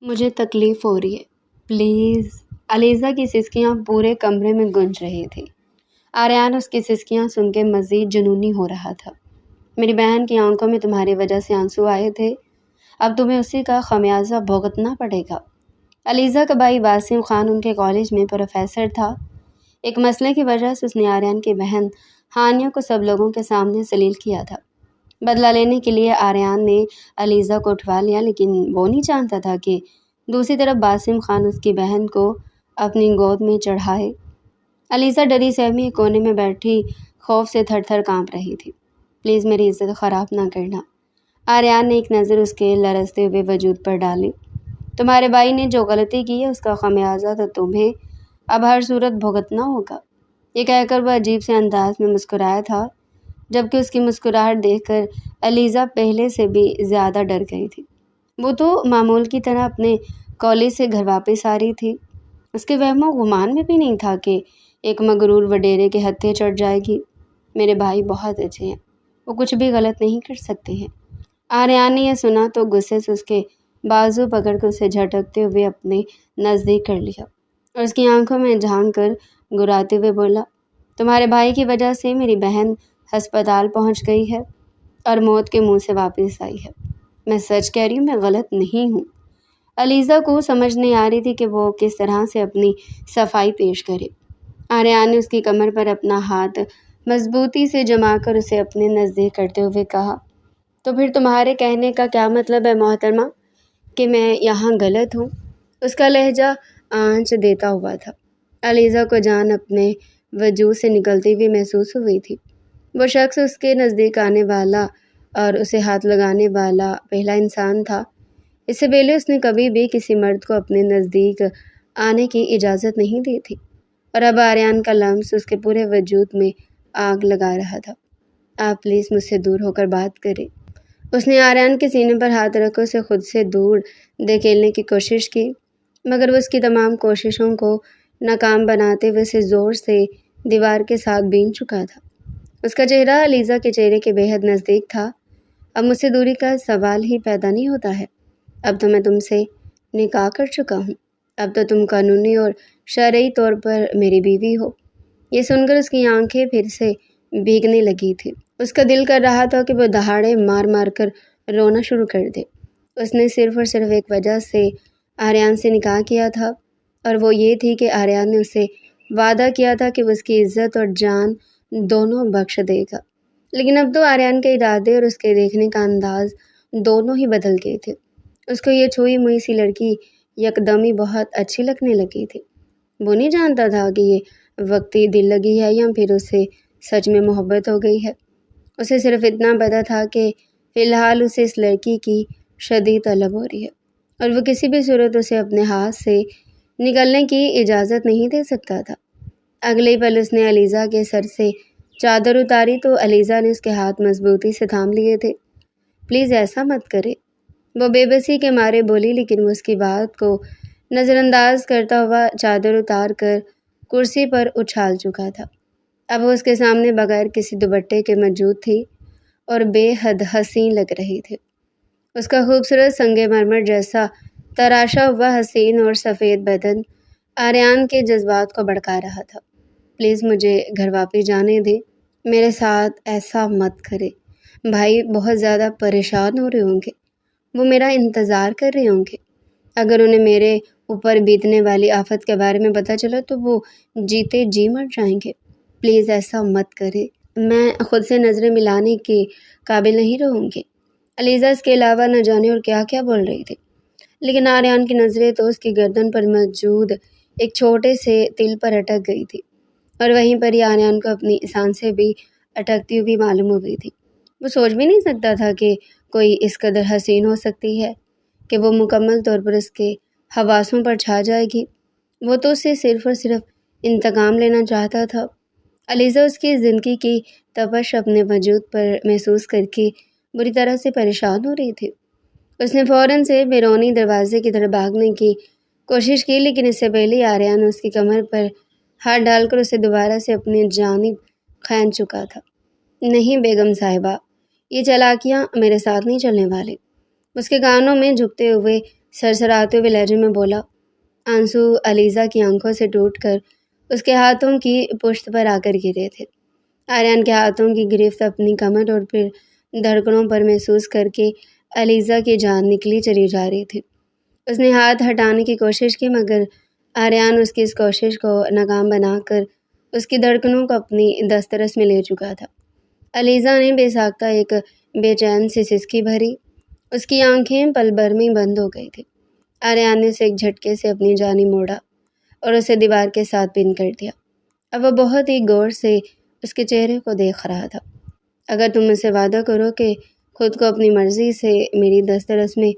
مجھے تکلیف ہو رہی ہے پلیز۔ علیزہ کی سسکیاں پورے کمرے میں گونج رہی تھی۔ آریان اس کی سسکیاں سن کے مزید جنونی ہو رہا تھا۔ میری بہن کی آنکھوں میں تمہاری وجہ سے آنسو آئے تھے، اب تمہیں اسی کا خمیازہ بھگتنا پڑے گا۔ علیزہ کا بھائی واسم خان ان کے کالج میں پروفیسر تھا۔ ایک مسئلے کی وجہ سے اس نے آریان کی بہن ہانیہ کو سب لوگوں کے سامنے ذلیل کیا تھا۔ بدلہ لینے کے لیے آریان نے علیزہ کو اٹھوا لیا، لیکن وہ نہیں جانتا تھا کہ دوسری طرف واسم خان اس کی بہن کو اپنی گود میں چڑھائے۔ علیزہ ڈری سہمی ایک کونے میں بیٹھی خوف سے تھر تھر کانپ رہی تھی۔ پلیز میری عزت خراب نہ کرنا۔ آریان نے ایک نظر اس کے لرزتے ہوئے وجود پر ڈالی۔ تمہارے بھائی نے جو غلطی کی ہے اس کا خمیازہ تو تمہیں اب ہر صورت بھگتنا ہوگا۔ یہ کہہ کر وہ عجیب سے انداز میں مسکرایا تھا، جبکہ اس کی مسکراہٹ دیکھ کر علیزہ پہلے سے بھی زیادہ ڈر گئی تھی۔ وہ تو معمول کی طرح اپنے کالج سے گھر واپس آ رہی تھی۔ اس کے وہم و گمان میں بھی نہیں تھا کہ ایک مغرور وڈیرے کے ہتھے چڑھ جائے گی۔ میرے بھائی بہت اچھے ہیں، وہ کچھ بھی غلط نہیں کر سکتے ہیں۔ آریان نے یہ سنا تو غصے سے اس کے بازو پکڑ کر اسے جھٹکتے ہوئے اپنے نزدیک کر لیا اور اس کی آنکھوں میں جھانک کر گراتے ہوئے بولا، تمہارے بھائی کی وجہ سے میری بہن ہسپتال پہنچ گئی ہے اور موت کے منہ سے واپس آئی ہے۔ میں سچ کہہ رہی ہوں، میں غلط نہیں ہوں۔ علیزہ کو سمجھ نہیں آ رہی تھی کہ وہ کس طرح سے اپنی صفائی پیش کرے۔ آریان نے اس کی کمر پر اپنا ہاتھ مضبوطی سے جما کر اسے اپنے نزدیک کرتے ہوئے کہا، تو پھر تمہارے کہنے کا کیا مطلب ہے محترمہ، کہ میں یہاں غلط ہوں؟ اس کا لہجہ آنچ دیتا ہوا تھا۔ علیزہ کو جان اپنے وجود سے نکلتی ہوئی محسوس ہوئی تھی۔ وہ شخص اس کے نزدیک آنے والا اور اسے ہاتھ لگانے والا پہلا انسان تھا۔ اس سے پہلے اس نے کبھی بھی کسی مرد کو اپنے نزدیک آنے کی اجازت نہیں دی تھی، اور اب آریان کا لمس اس کے پورے وجود میں آگ لگا رہا تھا۔ آپ پلیز مجھ سے دور ہو کر بات کریں۔ اس نے آریان کے سینے پر ہاتھ رکھ کر اسے خود سے دور دھکیلنے کی کوشش کی، مگر وہ اس کی تمام کوششوں کو ناکام بناتے ہوئے اسے زور سے دیوار کے ساتھ بین چکا تھا۔ اس کا چہرہ علیزہ کے چہرے کے بے حد نزدیک تھا۔ اب مجھ سے دوری کا سوال ہی پیدا نہیں ہوتا ہے۔ اب تو میں تم سے نکاح کر چکا ہوں، اب تو تم قانونی اور شرعی طور پر میری بیوی ہو۔ یہ سن کر اس کی آنکھیں پھر سے بھیگنے لگی تھی۔ اس کا دل کر رہا تھا کہ وہ دہاڑے مار مار کر رونا شروع کر دے۔ اس نے صرف اور صرف ایک وجہ سے آریان سے نکاح کیا تھا، اور وہ یہ تھی کہ آریان نے اسے وعدہ کیا تھا کہ وہ اس کی عزت اور جان دونوں بخش دے گا۔ لیکن اب تو آریان کے ارادے اور اس کے دیکھنے کا انداز دونوں ہی بدل گئے تھے۔ اس کو یہ چھوئی موئی سی لڑکی یکدم ہی بہت اچھی لگنے لگی تھی۔ وہ نہیں جانتا تھا کہ یہ وقتی دل لگی ہے یا پھر اسے سچ میں محبت ہو گئی ہے۔ اسے صرف اتنا پتہ تھا کہ فی الحال اسے اس لڑکی کی شدید طلب ہو رہی ہے، اور وہ کسی بھی صورت اسے اپنے ہاتھ سے نکلنے کی اجازت نہیں دے سکتا تھا۔ اگلے ہی پل اس نے علیزہ کے سر سے چادر اتاری تو علیزہ نے اس کے ہاتھ مضبوطی سے تھام لیے تھے۔ پلیز ایسا مت کرے، وہ بے بسی کے مارے بولی، لیکن وہ اس کی بات کو نظر انداز کرتا ہوا چادر اتار کر کرسی پر اچھال چکا تھا۔ اب وہ اس کے سامنے بغیر کسی دوپٹے کے موجود تھی اور بے حد حسین لگ رہی تھی۔ اس کا خوبصورت سنگ مرمر جیسا تراشا ہوا حسین اور سفید بدن آریان کے جذبات کو بھڑکا رہا تھا۔ پلیز مجھے گھر واپس جانے دے، میرے ساتھ ایسا مت کرے، بھائی بہت زیادہ پریشان ہو رہے ہوں گے، وہ میرا انتظار کر رہے ہوں گے۔ اگر انہیں میرے اوپر بیتنے والی آفت کے بارے میں پتہ چلا تو وہ جیتے جی مر جائیں گے۔ پلیز ایسا مت کرے، میں خود سے نظریں ملانے کے قابل نہیں رہوں گی۔ علیزہ اس کے علاوہ نہ جانے اور کیا کیا بول رہی تھی، لیکن آریان کی نظریں تو اس کی گردن پر موجود ایک چھوٹے سے تل پر اٹک گئی تھی، اور وہیں پر ہی آریان کو اپنی سانسیں بھی اٹکتی ہوئی معلوم ہوئی تھی۔ وہ سوچ بھی نہیں سکتا تھا کہ کوئی اس قدر حسین ہو سکتی ہے کہ وہ مکمل طور پر اس کے حواسوں پر چھا جائے گی۔ وہ تو اسے صرف اور صرف انتقام لینا چاہتا تھا۔ علیزہ اس کی زندگی کی تپش اپنے وجود پر محسوس کر کے بری طرح سے پریشان ہو رہی تھی۔ اس نے فوراً سے بیرونی دروازے کی طرف بھاگنے کی کوشش کی، لیکن اس سے پہلے آریان نے اس کی کمر پر ہاتھ ڈال کر اسے دوبارہ سے اپنی جانب کھینچ چکا تھا۔ نہیں بیگم صاحبہ، یہ چالاکیاں میرے ساتھ نہیں چلنے والی۔ اس کے کانوں میں جھکتے ہوئے سرسراتے ہوئے لہجے میں بولا۔ آنسو علیزہ کی آنکھوں سے ٹوٹ کر اس کے ہاتھوں کی پشت پر آ کر گرے تھے۔ آریان کے ہاتھوں کی گرفت اپنی کمر اور پھر دھڑکنوں پر محسوس کر کے علیزہ کی جان نکلی چلی جا رہی تھی۔ اس نے ہاتھ ہٹانے کی کوشش کی مگر آریان اس کی اس کوشش کو ناکام بنا کر اس کی دھڑکنوں کو اپنی دسترس میں لے چکا تھا۔ علیزہ نے بے ساختہ ایک بے چین سی سسکی بھری۔ اس کی آنکھیں پل بھر میں بند ہو گئی تھیں۔ آریان نے اسے ایک جھٹکے سے اپنی جانب موڑا اور اسے دیوار کے ساتھ پن کر دیا۔ اب وہ بہت ہی غور سے اس کے چہرے کو دیکھ رہا تھا۔ اگر تم مجھ سے وعدہ کرو کہ خود کو اپنی مرضی سے میری دسترس میں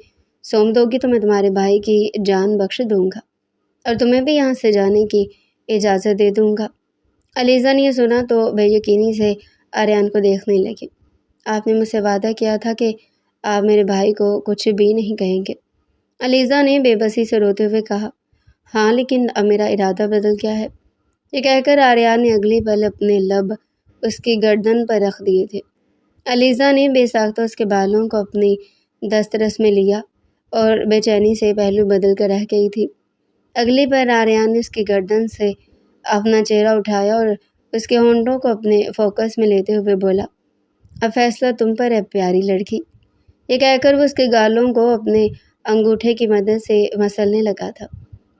سونپ دو گی تو میں تمہارے بھائی کی جان بخش دوں گا اور تمہیں بھی یہاں سے جانے کی اجازت دے دوں گا۔ علیزہ نے یہ سنا تو بے یقینی سے آریان کو دیکھنے لگی۔ آپ نے مجھ سے وعدہ کیا تھا کہ آپ میرے بھائی کو کچھ بھی نہیں کہیں گے۔ علیزہ نے بے بسی سے روتے ہوئے کہا۔ ہاں لیکن اب میرا ارادہ بدل گیا ہے۔ یہ کہہ کر آریان نے اگلی پل اپنے لب اس کی گردن پر رکھ دیے تھے۔ علیزہ نے بے ساختہ اس کے بالوں کو اپنی دسترس میں لیا اور بے چینی سے پہلو بدل کر رہ گئی تھی۔ اگلی پل آریان نے اس کی گردن سے اپنا چہرہ اٹھایا اور اس کے ہونٹوں کو اپنے فوکس میں لیتے ہوئے بولا۔ اب فیصلہ تم پر ہے پیاری لڑکی۔ یہ کہہ کر وہ اس کے گالوں کو اپنے انگوٹھے کی مدد سے مسلنے لگا تھا۔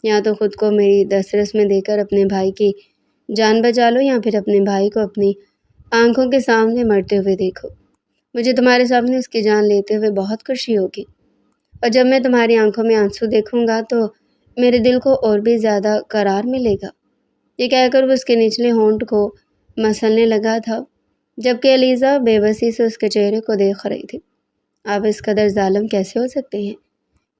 یا تو خود کو میری دسترس میں دے کر اپنے بھائی کی جان بچا لو یا پھر اپنے بھائی کو اپنی آنکھوں کے سامنے مرتے ہوئے دیکھو۔ مجھے تمہارے سامنے اس کی جان لیتے ہوئے بہت خوشی ہوگی اور جب میں تمہاری آنکھوں میں آنسو دیکھوں گا تو میرے دل کو اور بھی زیادہ قرار ملے گا۔ یہ کہہ کر وہ اس کے نچلے ہونٹ کو مسلنے لگا تھا جبکہ علیزہ بے بسی سے اس کے چہرے کو دیکھ رہی تھی۔ آپ اس قدر ظالم کیسے ہو سکتے ہیں؟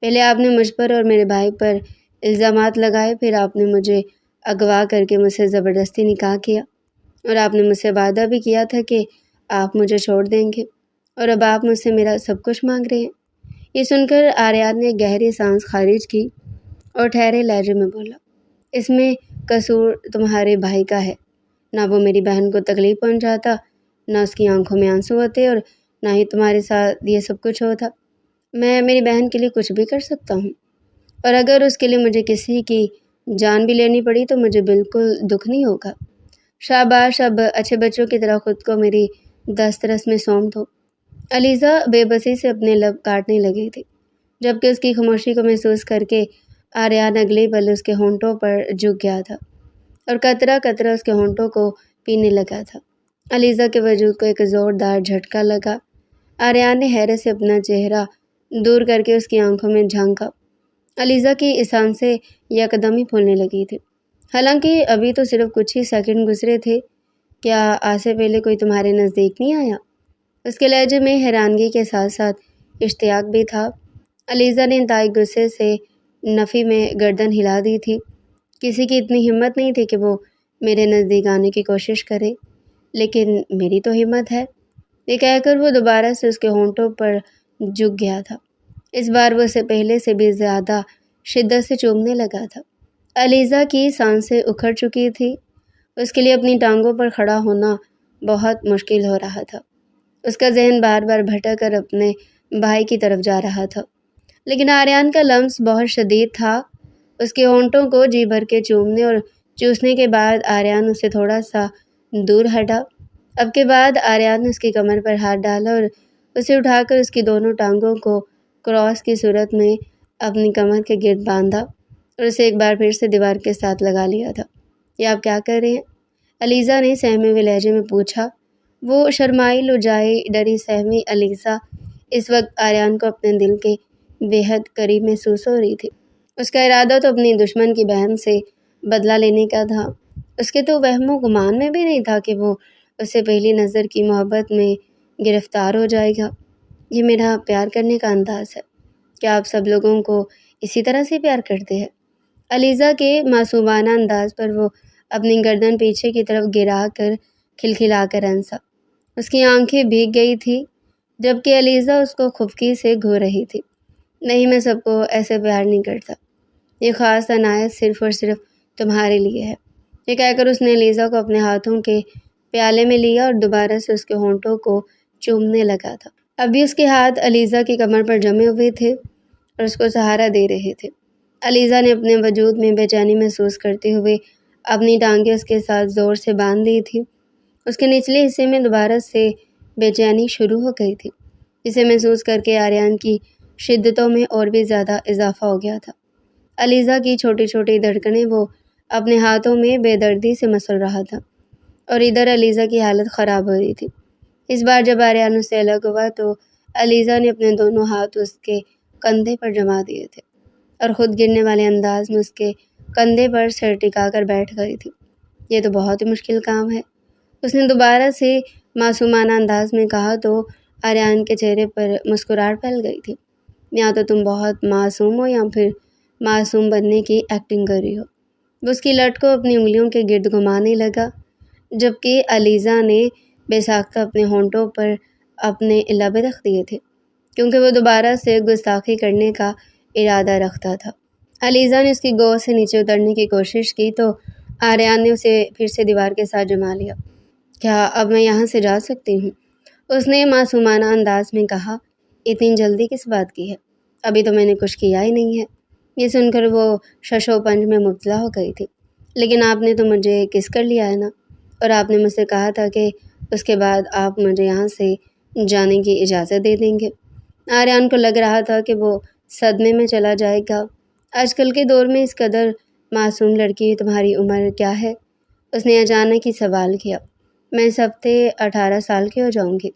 پہلے آپ نے مجھ پر اور میرے بھائی پر الزامات لگائے، پھر آپ نے مجھے اغوا کر کے مجھ سے زبردستی نکاح کیا اور آپ نے مجھ سے وعدہ بھی کیا تھا کہ آپ مجھے چھوڑ دیں گے اور اب آپ مجھ سے میرا سب کچھ مانگ رہے ہیں۔ یہ سن کر آریان نے گہری سانس خارج کی اور ٹھہرے لہجے میں بولا۔ اس میں قصور تمہارے بھائی کا ہے۔ نہ وہ میری بہن کو تکلیف پہنچاتا، نہ اس کی آنکھوں میں آنسو ہوتے اور نہ ہی تمہارے ساتھ یہ سب کچھ ہوتا۔ میں میری بہن کے لیے کچھ بھی کر سکتا ہوں اور اگر اس کے لیے مجھے کسی کی جان بھی لینی پڑی تو مجھے بالکل دکھ نہیں ہوگا۔ شاباش، اب اچھے بچوں کی طرح خود کو میری دسترس میں سونپ دو۔ علیزہ بے بسی سے اپنے لب کاٹنے لگی تھی جبکہ اس کی خاموشی کو محسوس کر کے آریان اگلے پل اس کے ہونٹوں پر جھک گیا تھا اور قطرہ قطرہ اس کے ہونٹوں کو پینے لگا تھا۔ علیزہ کے وجود کو ایک زوردار جھٹکا لگا۔ آریان نے حیرت سے اپنا چہرہ دور کر کے اس کی آنکھوں میں جھانکا۔ علیزہ کی سانسیں یکدم ہی پھولنے لگی تھی، حالانکہ ابھی تو صرف کچھ ہی سیکنڈ گزرے تھے۔ کیا آج سے پہلے کوئی تمہارے نزدیک نہیں آیا؟ اس کے لہجے میں حیرانگی کے ساتھ ساتھ اشتیاق بھی تھا۔ علیزہ نے انتہائی غصے سے نفی میں گردن ہلا دی تھی۔ کسی کی اتنی ہمت نہیں تھی کہ وہ میرے نزدیک آنے کی کوشش کرے، لیکن میری تو ہمت ہے۔ یہ کہہ کر وہ دوبارہ سے اس کے ہونٹوں پر جھک گیا تھا۔ اس بار وہ اسے پہلے سے بھی زیادہ شدت سے چومنے لگا تھا۔ علیزہ کی سانسیں اکھڑ چکی تھی۔ اس کے لیے اپنی ٹانگوں پر کھڑا ہونا بہت مشکل ہو رہا تھا۔ اس کا ذہن بار بار بھٹک کر اپنے بھائی کی طرف جا رہا تھا، لیکن آریان کا لمس بہت شدید تھا۔ اس کے ہونٹوں کو جی بھر کے چومنے اور چوسنے کے بعد آریان اس سے تھوڑا سا دور ہٹا۔ اب کے بعد آریان نے اس کی کمر پر ہاتھ ڈالا اور اسے اٹھا کر اس کی دونوں ٹانگوں کو کراس کی صورت میں اپنی کمر کے گرد باندھا اور اسے ایک بار پھر سے دیوار کے ساتھ لگا لیا تھا۔ یہ آپ کیا کر رہے ہیں؟ علیزہ نے سہمے ہوئے لہجے میں پوچھا۔ وہ شرمائی، لجائی، ڈری سہمی علیزہ اس وقت آریان کو اپنے دل کے بے حد قریب محسوس ہو رہی تھی۔ اس کا ارادہ تو اپنی دشمن کی بہن سے بدلہ لینے کا تھا۔ اس کے تو وہم و گمان میں بھی نہیں تھا کہ وہ اس سے پہلی نظر کی محبت میں گرفتار ہو جائے گا۔ یہ میرا پیار کرنے کا انداز ہے۔ کیا آپ سب لوگوں کو اسی طرح سے پیار کرتے ہیں؟ علیزہ کے معصومانہ انداز پر وہ اپنی گردن پیچھے کی طرف گرا کر کھلکھلا کر ہنسا۔ اس کی آنکھیں بھیگ گئی تھی جبکہ علیزہ اس کو خفگی سے گھور رہی تھی۔ نہیں، میں سب کو ایسے پیار نہیں کرتا۔ یہ خاص عنایت صرف اور صرف تمہارے لیے ہے۔ یہ کہہ کر اس نے علیزہ کو اپنے ہاتھوں کے پیالے میں لیا اور دوبارہ سے اس کے ہونٹوں کو چومنے لگا تھا۔ ابھی اس کے ہاتھ علیزہ کی کمر پر جمے ہوئے تھے اور اس کو سہارا دے رہے تھے۔ علیزہ نے اپنے وجود میں بے چینی محسوس کرتے ہوئے اپنی ٹانگیں اس کے ساتھ زور سے باندھ لی تھی۔ اس کے نچلے حصے میں دوبارہ سے بے چینی شروع ہو گئی تھی، جسے محسوس کر کے آریان کی شدتوں میں اور بھی زیادہ اضافہ ہو گیا تھا۔ علیزہ کی چھوٹی چھوٹی دھڑکنیں وہ اپنے ہاتھوں میں بے دردی سے مسل رہا تھا، اور ادھر علیزہ کی حالت خراب ہو رہی تھی۔ اس بار جب آریان اس سے الگ ہوا تو علیزہ نے اپنے دونوں ہاتھ اس کے کندھے پر جما دیے تھے اور خود گرنے والے انداز میں اس کے کندھے پر سر ٹکا کر بیٹھ گئی تھی۔ یہ تو بہت ہی مشکل کام ہے، اس نے دوبارہ سے معصومانہ انداز میں کہا تو آریان کے چہرے پر مسکراہٹ پھیل گئی تھی۔ یا تو تم بہت معصوم ہو یا پھر معصوم بننے کی ایکٹنگ کر رہی ہو۔ وہ اس کی لٹ کو اپنی انگلیوں کے گرد گھمانے لگا، جبکہ علیزہ نے بے ساختہ اپنے ہونٹوں پر اپنے لب رکھ دیے تھے، کیونکہ وہ دوبارہ سے گستاخی کرنے کا ارادہ رکھتا تھا۔ علیزہ نے اس کی گود سے نیچے اترنے کی کوشش کی تو آریان نے اسے پھر سے دیوار کے ساتھ جما لیا۔ کیا اب میں یہاں سے جا سکتی ہوں؟ اس نے معصومانہ انداز میں کہا۔ اتنی جلدی کس بات کی ہے؟ ابھی تو میں نے کچھ کیا ہی نہیں ہے۔ یہ سن کر وہ شش و پنج میں مبتلا ہو گئی تھی۔ لیکن آپ نے تو مجھے کس کر لیا ہے نا، اور آپ نے مجھ سے کہا تھا کہ اس کے بعد آپ مجھے یہاں سے جانے کی اجازت دے دیں گے۔ آریان کو لگ رہا تھا کہ وہ صدمے میں چلا جائے گا۔ آج کل کے دور میں اس قدر معصوم لڑکی تمہاری عمر کیا ہے؟ اس نے اچانک ہی سوال کیا۔ میں اس ہفتے 18 سال کی ہو جاؤں گی،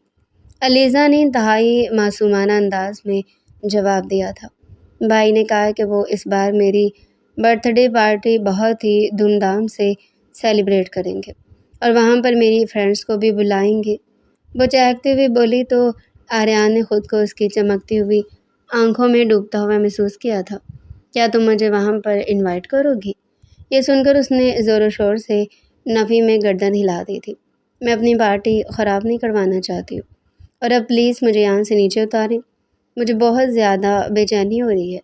علیزہ نے انتہائی معصومانہ انداز میں جواب دیا تھا۔ بھائی نے کہا کہ وہ اس بار میری برتھ ڈے پارٹی بہت ہی دھوم دھام سے سیلیبریٹ کریں گے اور وہاں پر میری فرینڈس کو بھی بلائیں گے۔ وہ چہکتے ہوئے بولی تو آریان نے خود کو اس کی چمکتی ہوئی آنکھوں میں ڈوبتا ہوا محسوس کیا تھا۔ کیا تم مجھے وہاں پر انوائٹ کرو گی؟ یہ سن کر اس نے زور و شور سے نفی میں گردن ہلا دی تھی۔ میں اپنی پارٹی خراب نہیں کروانا چاہتی ہوں، اور اب پلیز مجھے یہاں سے نیچے اتاریں، مجھے بہت زیادہ بے چینی ہو رہی ہے۔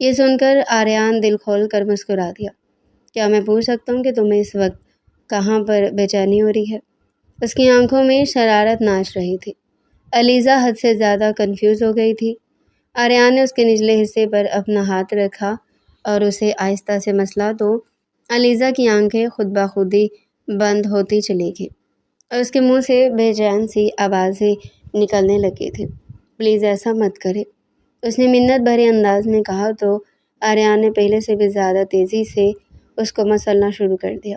یہ سن کر آریان دل کھول کر مسکرا دیا۔ کیا میں پوچھ سکتا ہوں کہ تمہیں اس وقت کہاں پر بے چینی ہو رہی ہے؟ اس کی آنکھوں میں شرارت ناچ رہی تھی۔ علیزہ حد سے زیادہ کنفیوز ہو گئی تھی۔ آریان نے اس کے نچلے حصے پر اپنا ہاتھ رکھا اور اسے آہستہ سے مسلا تو علیزہ کی آنکھیں خود بخود ہی بند ہوتی چلی گئیں اور اس کے منہ سے بے چین سی آوازیں نکلنے لگی تھیں۔ پلیز ایسا مت کرے، اس نے منت بھرے انداز میں کہا تو آریان نے پہلے سے بھی زیادہ تیزی سے اس کو مسلنا شروع کر دیا۔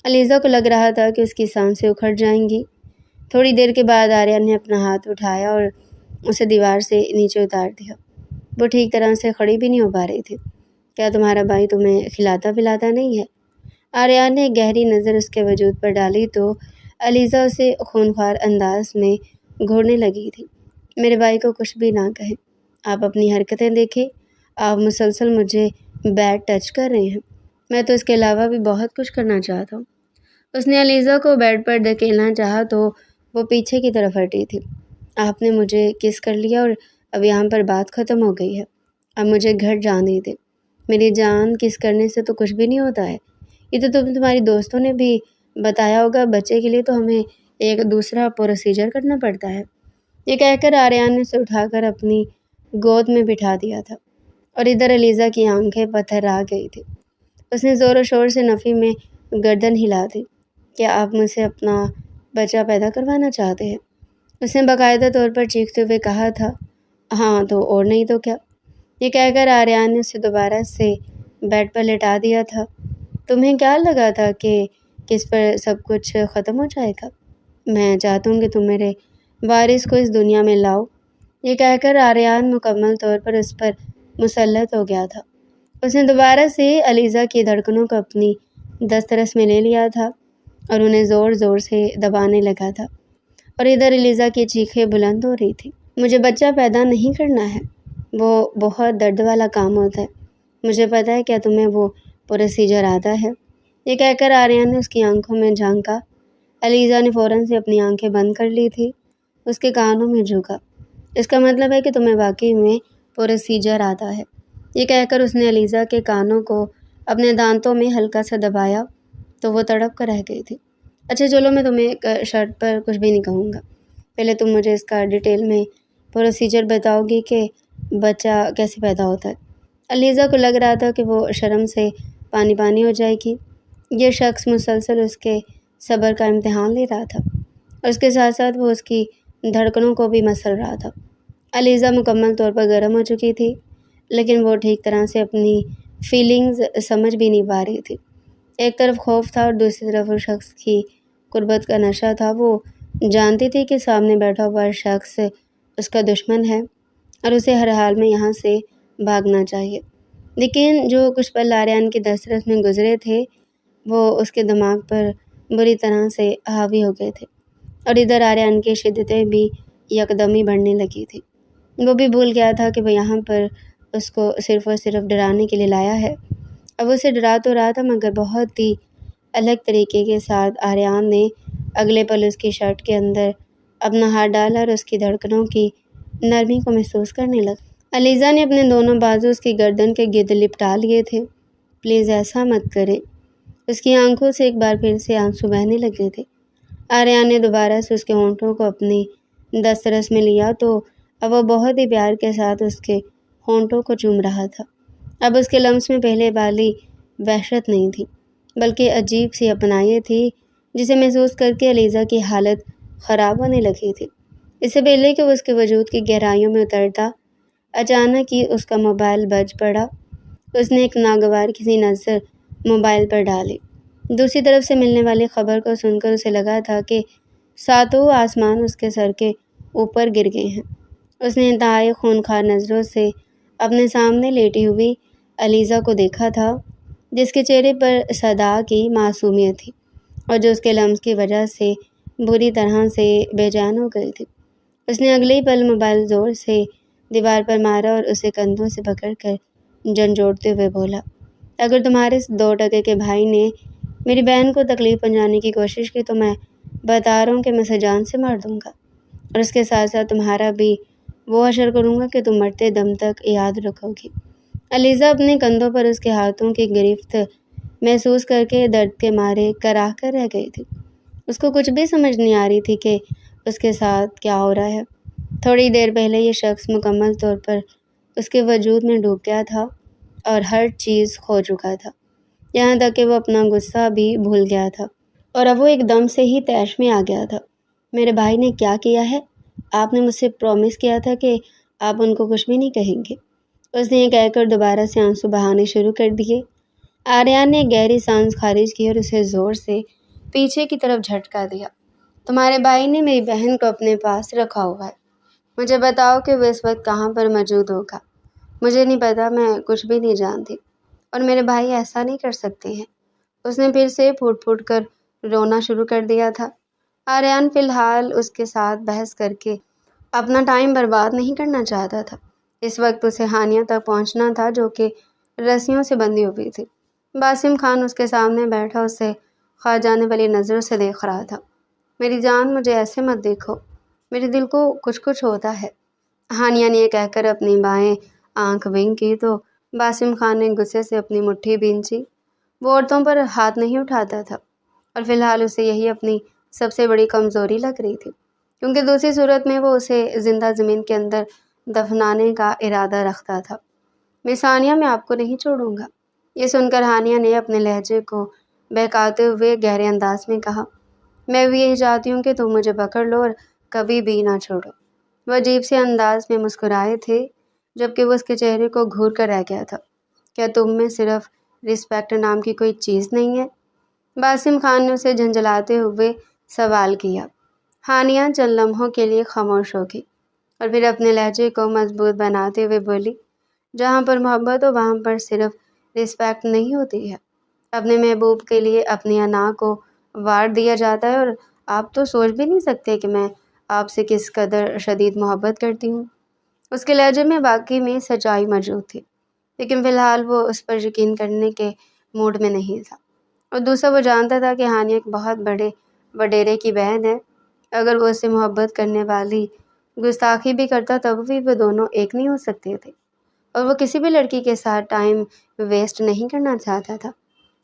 علیزہ کو لگ رہا تھا کہ اس کی سانسیں اکھڑ جائیں گی۔ تھوڑی دیر کے بعد آریان نے اپنا ہاتھ اٹھایا اور اسے دیوار سے نیچے اتار دیا۔ وہ ٹھیک طرح سے کھڑی بھی نہیں ہو پا رہی تھی۔ کیا تمہارا بھائی تمہیں کھلاتا پلاتا نہیں ہے؟ آریان نے گہری نظر اس کے وجود پر ڈالی تو علیزہ اسے خونخوار انداز میں گھورنے لگی تھی۔ میرے بھائی کو کچھ بھی نہ کہیں، آپ اپنی حرکتیں دیکھیں، آپ مسلسل مجھے بیڈ ٹچ کر رہے ہیں، میں تو اس کے علاوہ بھی بہت کچھ کرنا چاہتا ہوں۔ اس نے علیزہ کو بیڈ پر دھکیلنا چاہا تو وہ پیچھے کی طرف ہٹی تھی۔ آپ نے مجھے کس کر لیا اور اب یہاں پر بات ختم ہو گئی ہے، اب مجھے گھر جانے دے۔ میری جان، کس کرنے سے تو کچھ بھی نہیں ہوتا ہے، یہ تو تمہاری دوستوں نے بھی بتایا ہوگا، بچے کے لیے تو ہمیں ایک دوسرا پروسیجر کرنا پڑتا ہے۔ یہ کہہ کر آریان نے اسے اٹھا کر اپنی گود میں بٹھا دیا تھا، اور ادھر علیزہ کی آنکھیں پتھر آ گئی تھی۔ اس نے زور و شور سے نفی میں گردن ہلا دی۔ کیا آپ مجھ سے اپنا بچہ پیدا کروانا چاہتے ہیں؟ اس نے باقاعدہ طور پر چیختے ہوئے کہا تھا۔ ہاں تو اور نہیں تو کیا؟ یہ کہہ کر آریان نے اسے دوبارہ سے بیڈ پر لٹا دیا تھا۔ تمہیں کیا لگا تھا کہ کس پر سب کچھ ختم ہو جائے گا؟ میں چاہتا ہوں کہ تم میرے وارث کو اس دنیا میں لاؤ۔ یہ کہہ کر آریان مکمل طور پر اس پر مسلط ہو گیا تھا۔ اس نے دوبارہ سے علیزہ کی دھڑکنوں کو اپنی دسترس میں لے لیا تھا اور انہیں زور زور سے دبانے لگا تھا، اور ادھر علیزہ کی چیخیں بلند ہو رہی تھی۔ مجھے بچہ پیدا نہیں کرنا ہے، وہ بہت درد والا کام ہوتا ہے، مجھے پتہ ہے، کیا تمہیں وہ پروسیجر آتا ہے؟ یہ کہہ کر آریان نے اس کی آنکھوں میں جھانکا۔ علیزہ نے فوراً سے اپنی آنکھیں بند کر لی تھی۔ اس کے کانوں میں جھکا۔ اس کا مطلب ہے کہ تمہیں واقعی میں پروسیجر آتا ہے۔ یہ کہہ کر اس نے علیزہ کے کانوں کو اپنے دانتوں میں ہلکا سا دبایا تو وہ تڑپ کر رہ گئی تھی۔ اچھا چلو، میں تمہیں ایک شرط پر کچھ بھی نہیں کہوں گا، پہلے تم مجھے اس کا ڈیٹیل میں پروسیجر بتاؤ گی کہ بچہ کیسے پیدا ہوتا ہے۔ علیزہ کو لگ رہا تھا کہ وہ شرم سے پانی پانی ہو جائے گی۔ یہ شخص مسلسل اس کے صبر کا امتحان لے رہا تھا اور اس کے ساتھ ساتھ وہ اس کی دھڑکنوں کو بھی مسل رہا تھا۔ علیزہ مکمل طور پر گرم ہو چکی تھی، لیکن وہ ٹھیک طرح سے اپنی فیلنگز سمجھ بھی نہیں پا رہی تھی۔ ایک طرف خوف تھا اور دوسری طرف اس شخص کی قربت کا نشہ تھا۔ وہ جانتی تھی کہ سامنے بیٹھا ہوا شخص اس کا دشمن ہے اور اسے ہر حال میں یہاں سے بھاگنا چاہیے، لیکن جو کچھ پل آریان کی دسترس میں گزرے تھے وہ اس کے دماغ پر بری طرح سے حاوی ہو گئے تھے، اور ادھر آریان کی شدتیں بھی یکدمی بڑھنے لگی تھی۔ وہ بھی بھول گیا تھا کہ وہ یہاں پر اس کو صرف اور صرف ڈرانے کے لیے لایا ہے۔ اب اسے ڈرا تو رہا تھا، مگر بہت ہی الگ طریقے کے ساتھ آریان نے اگلے پل اس کی شرٹ کے اندر اپنا ہاتھ ڈالا اور اس کی دھڑکنوں کی نرمی کو محسوس کرنے لگا۔ علیزہ نے اپنے دونوں بازو اس کی گردن کے گرد لپٹا لیے تھے۔ پلیز ایسا مت کرے۔ اس کی آنکھوں سے ایک بار پھر سے آنسو بہنے لگے تھے۔ آریان نے دوبارہ سے اس کے ہونٹوں کو اپنی دسترس میں لیا تو اب وہ بہت ہی پیار کے ساتھ اس کے ہونٹوں کو چوم رہا تھا۔ اب اس کے لمس میں پہلے والی وحشت نہیں تھی، بلکہ عجیب سی اپنائیت تھی جسے محسوس کر کے علیزہ کی حالت خراب ہونے لگی تھی۔ اس سے پہلے کہ وہ اس کے وجود کی گہرائیوں میں اترتا، اچانک ہی اس کا موبائل بج پڑا۔ اس نے ایک ناگوار کسی نظر موبائل پر ڈالی۔ دوسری طرف سے ملنے والی خبر کو سن کر اسے لگا تھا کہ ساتوں آسمان اس کے سر کے اوپر گر گئے ہیں۔ اس نے انتہائی خونخوار نظروں سے اپنے سامنے لیٹی ہوئی علیزہ کو دیکھا تھا، جس کے چہرے پر صدا کی معصومیت تھی اور جو اس کے لمس کی وجہ سے بری طرح سے بے جان ہو گئی تھی۔ اس نے اگلے ہی پل موبائل زور سے دیوار پر مارا اور اسے کندھوں سے پکڑ کر جھنجھوڑتے ہوئے بولا، اگر تمہارے 2 ٹکے کے بھائی نے میری بہن کو تکلیف پہنچانے کی کوشش کی تو میں بتا رہا ہوں کہ میں اسے جان سے مار دوں گا، اور اس کے ساتھ ساتھ تمہارا بھی وہ حشر کروں گا کہ تم مرتے دم تک یاد رکھو گی۔ علیزہ اپنے کندھوں پر اس کے ہاتھوں کی گرفت محسوس کر کے درد کے مارے کراہ کر رہ گئی تھی۔ اس کو کچھ بھی سمجھ نہیں آ رہی تھی کہ اس کے ساتھ کیا ہو رہا ہے۔ تھوڑی دیر پہلے یہ شخص مکمل طور پر اس کے وجود میں ڈوب گیا تھا اور ہر چیز کھو چکا تھا، یہاں تک کہ وہ اپنا غصہ بھی بھول گیا تھا، اور اب وہ ایک دم سے ہی طیش میں آ گیا تھا۔ میرے بھائی نے کیا کیا ہے؟ آپ نے مجھ سے پرومس کیا تھا کہ آپ ان کو کچھ بھی نہیں کہیں گے۔ اس نے یہ کہہ کر دوبارہ سے آنسو بہانے شروع کر دیے۔ آریان نے گہری سانس خارج کی اور اسے زور سے پیچھے کی طرف جھٹکا دیا۔ تمہارے بھائی نے میری بہن کو اپنے پاس رکھا ہوا ہے۔ مجھے بتاؤ کہ وہ اس وقت کہاں پر موجود ہوگا۔ مجھے نہیں پتا، میں کچھ بھی نہیں جانتی، اور میرے بھائی ایسا نہیں کر سکتے ہیں۔ اس نے پھر سے پھوٹ پھوٹ کر رونا شروع کر دیا تھا۔ آریان فی الحال اس کے ساتھ بحث کر کے اپنا ٹائم برباد نہیں کرنا چاہتا تھا۔ اس وقت اسے ہانیہ تک پہنچنا تھا، جو کہ رسیوں سے بندھی ہوئی تھی۔ باسم خان اس کے سامنے بیٹھا اسے کھا جانے والی نظروں سے دیکھ رہا تھا۔ میری جان، مجھے ایسے مت دیکھو، میرے دل کو کچھ کچھ ہوتا ہے۔ ہانیہ نے یہ کہہ کر اپنی بائیں آنکھ ونک کی تو باسم خان نے غصے سے اپنی مٹھی بھینچی۔ وہ عورتوں پر ہاتھ نہیں اٹھاتا تھا، اور فی الحال اسے یہی اپنی سب سے بڑی کمزوری لگ رہی تھی، کیونکہ دوسری صورت میں وہ اسے زندہ زمین کے اندر دفنانے کا ارادہ رکھتا تھا۔ مس ہانیہ، میں آپ کو نہیں چھوڑوں گا۔ یہ سن کر ہانیہ نے اپنے لہجے کو بہکاتے ہوئے گہرے انداز میں کہا، میں بھی یہی چاہتی ہوں کہ تم مجھے پکڑ لو اور کبھی بھی نہ چھوڑو۔ وہ عجیب سے انداز میں مسکرائے تھے، جبکہ وہ اس کے چہرے کو گھور کر رہ گیا تھا۔ کیا تم میں صرف رسپیکٹ نام کی کوئی چیز نہیں ہے؟ باسم خان نے اسے جھنجھلاتے ہوئے سوال کیا۔ ہانیہ چند لمحوں کے لیے خاموش ہو گئی اور پھر اپنے لہجے کو مضبوط بناتے ہوئے بولی، جہاں پر محبت ہو وہاں پر صرف رسپیکٹ نہیں ہوتی ہے۔ اپنے محبوب کے لیے اپنی انا کو وار دیا جاتا ہے، اور آپ تو سوچ بھی نہیں سکتے کہ میں آپ سے کس قدر شدید محبت کرتی ہوں۔ اس کے لہجے میں واقعی میں سچائی موجود تھی، لیکن فی الحال وہ اس پر یقین کرنے کے موڈ میں نہیں تھا، اور دوسرا وہ جانتا تھا کہ ہانیہ ایک بہت بڑے وڈیرے کی بہن ہے۔ اگر وہ اس سے محبت کرنے والی گستاخی بھی کرتا تب بھی وہ دونوں ایک نہیں ہو سکتے تھے، اور وہ کسی بھی لڑکی کے ساتھ ٹائم ویسٹ نہیں کرنا چاہتا تھا۔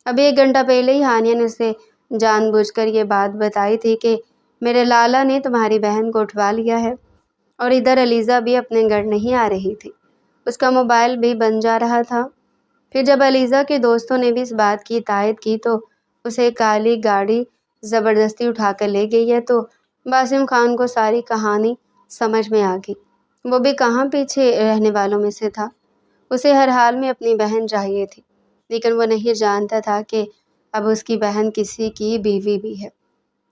ابھی 1 گھنٹہ پہلے ہی ہانیہ نے اسے جان بوجھ کر یہ بات بتائی تھی کہ میرے لالا نے تمہاری بہن کو اٹھوا لیا ہے، اور ادھر علیزہ بھی اپنے گھر نہیں آ رہی تھی۔ اس کا موبائل بھی بن جا رہا تھا۔ پھر جب علیزہ کے دوستوں نے بھی اس بات کی تائید کی تو اسے کالی گاڑی زبردستی اٹھا کر لے گئی ہے تو باسم خان کو ساری کہانی سمجھ میں آ گئی۔ وہ بھی کہاں پیچھے رہنے والوں میں سے تھا۔ اسے ہر حال میں اپنی بہن چاہیے تھی، لیکن وہ نہیں جانتا تھا کہ اب اس کی بہن کسی کی بیوی بھی ہے۔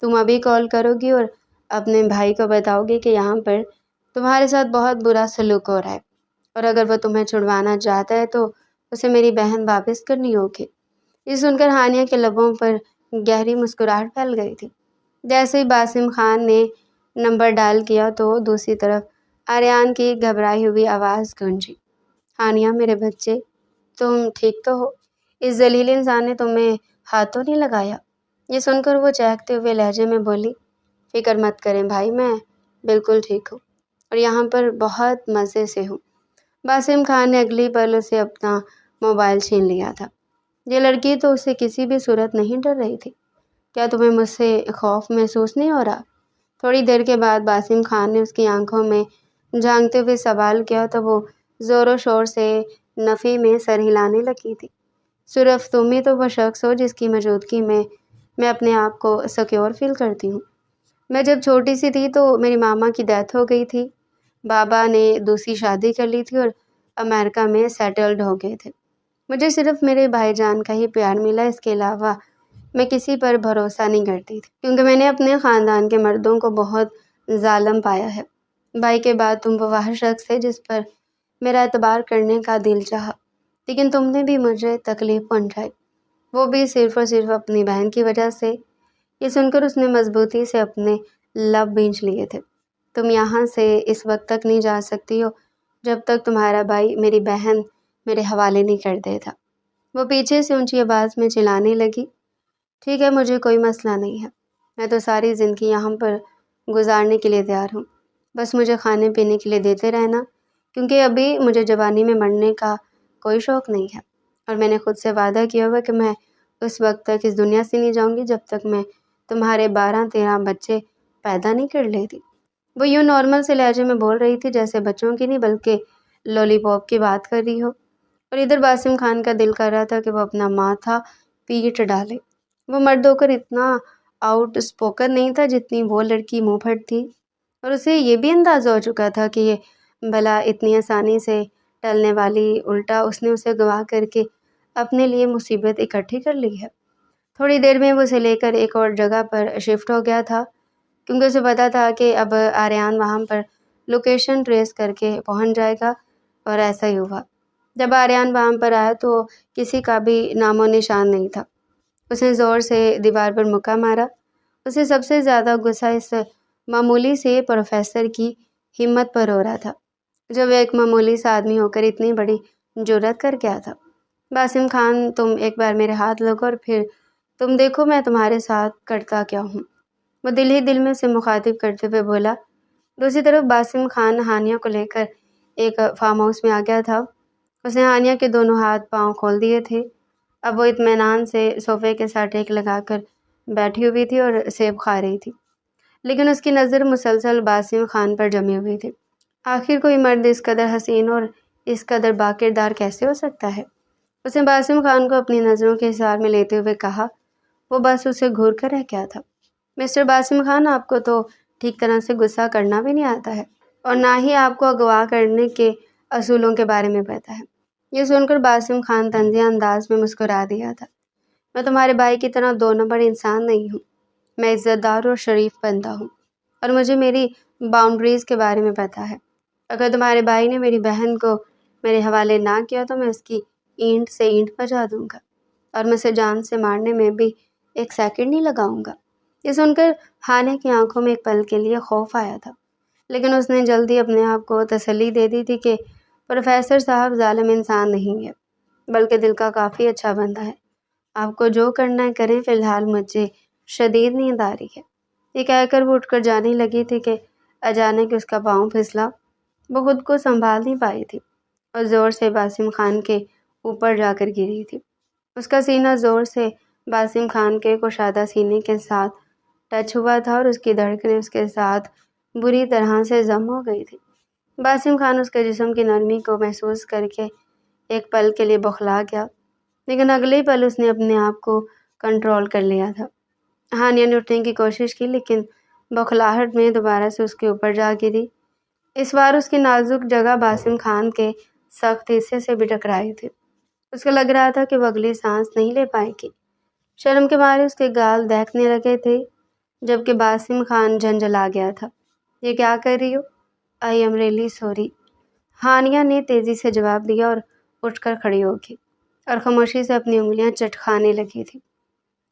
تم ابھی کال کرو گی اور اپنے بھائی کو بتاؤ گی کہ یہاں پر تمہارے ساتھ بہت برا سلوک ہو رہا ہے، اور اگر وہ تمہیں چھڑوانا چاہتا ہے تو اسے میری بہن واپس کرنی ہوگی۔ یہ سن کر ہانیہ کے لبوں پر گہری مسکراہٹ پھیل گئی تھی۔ جیسے ہی باسم خان نے نمبر ڈائل کیا تو دوسری طرف آریان کی گھبرائی ہوئی آواز گونجی۔ ہانیہ میرے بچے، تم ٹھیک تو ہو؟ اس ذلیل انسان نے تمہیں ہاتھ تو نہیں لگایا؟ یہ سن کر وہ چہکتے ہوئے لہجے میں بولی، فکر مت کریں بھائی، میں بالکل ٹھیک ہوں اور یہاں پر بہت مزے سے ہوں۔ باسم خان نے اگلی پل اسے اپنا موبائل چھین لیا تھا۔ یہ لڑکی تو اسے کسی بھی صورت نہیں ڈر رہی تھی۔ کیا تمہیں مجھ سے خوف محسوس نہیں ہو رہا؟ تھوڑی دیر کے بعد باسم خان نے اس کی آنکھوں میں جھانکتے ہوئے سوال کیا تو وہ زور و شور سے نفی میں سر ہلانے لگی تھی۔ صرف تم ہی تو وہ شخص ہو جس کی موجودگی میں اپنے آپ کو سیکیور فیل کرتی ہوں۔ میں جب چھوٹی سی تھی تو میری ماما کی ڈیتھ ہو گئی تھی۔ بابا نے دوسری شادی کر لی تھی اور امریکہ میں سیٹلڈ ہو گئے تھے۔ مجھے صرف میرے بھائی جان کا ہی پیار ملا، اس کے علاوہ میں کسی پر بھروسہ نہیں کرتی تھی، کیونکہ میں نے اپنے خاندان کے مردوں کو بہت ظالم پایا ہے۔ بھائی کے بعد تم وہ واحد شخص ہے جس پر میرا اعتبار کرنے کا دل چاہا، لیکن تم نے بھی مجھے تکلیف پہنچائی، وہ بھی صرف اور صرف اپنی بہن کی وجہ سے۔ یہ سن کر اس نے مضبوطی سے اپنے لب بھینچ لیے تھے۔ تم یہاں سے اس وقت تک نہیں جا سکتی ہو جب تک تمہارا بھائی میری بہن میرے حوالے نہیں کر دیتا۔ وہ پیچھے سے اونچی آواز میں چلانے لگی۔ ٹھیک ہے، مجھے کوئی مسئلہ نہیں ہے، میں تو ساری زندگی یہاں پر گزارنے کے لیے تیار ہوں، بس مجھے کھانے پینے کے لیے دیتے رہنا، کیونکہ ابھی مجھے جوانی میں مرنے کا کوئی شوق نہیں ہے، اور میں نے خود سے وعدہ کیا ہوا کہ میں اس وقت تک اس دنیا سے نہیں جاؤں گی جب تک میں تمہارے 12-13 بچے پیدا نہیں کر لیتی۔ وہ یوں نارمل سے لہجے میں بول رہی تھی جیسے بچوں کی نہیں بلکہ لولی پاپ کی بات کر رہی ہو، اور ادھر باسم خان کا دل کر رہا تھا کہ وہ اپنا ماتھا پیٹ ڈالے۔ وہ مرد ہو کر اتنا آؤٹ اسپوکن نہیں تھا جتنی وہ لڑکی منہ پھٹ تھی، اور اسے یہ بھی اندازہ ہو چکا تھا کہ یہ بلا اتنی آسانی سے ٹلنے والی، الٹا اس نے اسے گواہ کر کے اپنے لیے مصیبت اکٹھی کر لی ہے۔ تھوڑی دیر میں وہ اسے لے کر ایک اور جگہ پر شفٹ ہو گیا تھا، کیونکہ اسے پتا تھا کہ اب آریان وہاں پر لوکیشن ٹریس کر کے پہنچ جائے گا، اور ایسا ہی ہوا۔ جب آریان وہاں پر آیا تو کسی کا بھی نام و نشان نہیں تھا۔ اس نے زور سے دیوار پر مکہ مارا۔ اسے سب سے زیادہ غصہ اس معمولی سے پروفیسر کی ہمت پر ہو رہا تھا، جو وہ ایک معمولی سا آدمی ہو کر اتنی بڑی جرأت کر گیا تھا۔ باسم خان، تم ایک بار میرے ہاتھ لگو اور پھر تم دیکھو میں تمہارے ساتھ کرتا کیا ہوں، وہ دل ہی دل میں اسے مخاطب کرتے ہوئے بولا۔ دوسری طرف باسم خان ہانیہ کو لے کر ایک فارم ہاؤس میں آ گیا تھا۔ اس نے ہانیہ کے دونوں ہاتھ پاؤں کھول دیے تھے۔ اب وہ اطمینان سے صوفے کے ساتھ ٹیک لگا کر بیٹھی ہوئی تھی اور سیب کھا رہی تھی، لیکن اس کی نظر مسلسل باسم خان پر جمی ہوئی تھی۔ آخر کوئی مرد اس قدر حسین اور اس قدر باکردار کیسے ہو سکتا ہے؟ اس نے باسم خان کو اپنی نظروں کے حصار میں لیتے ہوئے کہا۔ وہ بس اسے گھور کر رہ گیا تھا۔ مسٹر باسم خان، آپ کو تو ٹھیک طرح سے غصہ کرنا بھی نہیں آتا ہے، اور نہ ہی آپ کو اغوا کرنے کے اصولوں کے بارے میں پتہ ہے۔ یہ سن کر باسم خان طنزیہ انداز میں مسکرا دیا تھا۔ میں تمہارے بھائی کی طرح 2 نمبر انسان نہیں ہوں، میں عزت دار اور شریف بندہ ہوں، اور مجھے میری باؤنڈریز کے بارے میں پتہ ہے۔ اگر تمہارے بھائی نے میری بہن کو میرے حوالے نہ کیا تو میں اس کی اینٹ سے اینٹ بجا دوں گا، اور میں اسے جان سے مارنے میں بھی 1 سیکنڈ نہیں لگاؤں گا۔ یہ سن کر ہانیہ کی آنکھوں میں ایک پل کے لیے خوف آیا تھا، لیکن اس نے جلدی اپنے آپ کو تسلی دے دی تھی کہ پروفیسر صاحب ظالم انسان نہیں ہے، بلکہ دل کا کافی اچھا بندہ ہے۔ آپ کو جو کرنا ہے کریں، فی الحال مجھے شدید نیند آ رہی ہے۔ یہ کہہ کر وہ اٹھ کر جانے لگی تھی کہ اچانک اس کا پاؤں پھسلا۔ وہ خود کو سنبھال نہیں پائی تھی اور زور سے باسم خان کے اوپر جا کر گری تھی۔ اس کا سینہ زور سے باسم خان کے کشادہ سینے کے ساتھ ٹچ ہوا تھا، اور اس کی دھڑکنیں اس کے ساتھ بری طرح سے ضم ہو گئی تھی۔ باسم خان اس کے جسم کی نرمی کو محسوس کر کے ایک پل کے لیے بوکھلا گیا، لیکن اگلے ہی پل اس نے اپنے آپ کو کنٹرول کر لیا تھا۔ ہانیہ نے اٹھنے کی کوشش کی لیکن بوکھلاہٹ میں دوبارہ سے اس کے اوپر جا گری۔ اس بار اس کی نازک جگہ باسم خان کے سخت حصے سے بھی ٹکرائی تھی۔ اس کو لگ رہا تھا کہ وہ اگلی سانس نہیں لے پائے گی۔ شرم کے مارے اس کے گال دہکنے لگے تھے، جبکہ باسم خان جھنجھلا گیا تھا۔ یہ کیا کر رہی ہو؟ I am really sorry, Haniya نے تیزی سے جواب دیا اور اٹھ کر کھڑی ہو گئی اور خاموشی سے اپنی انگلیاں چٹکانے لگی تھی۔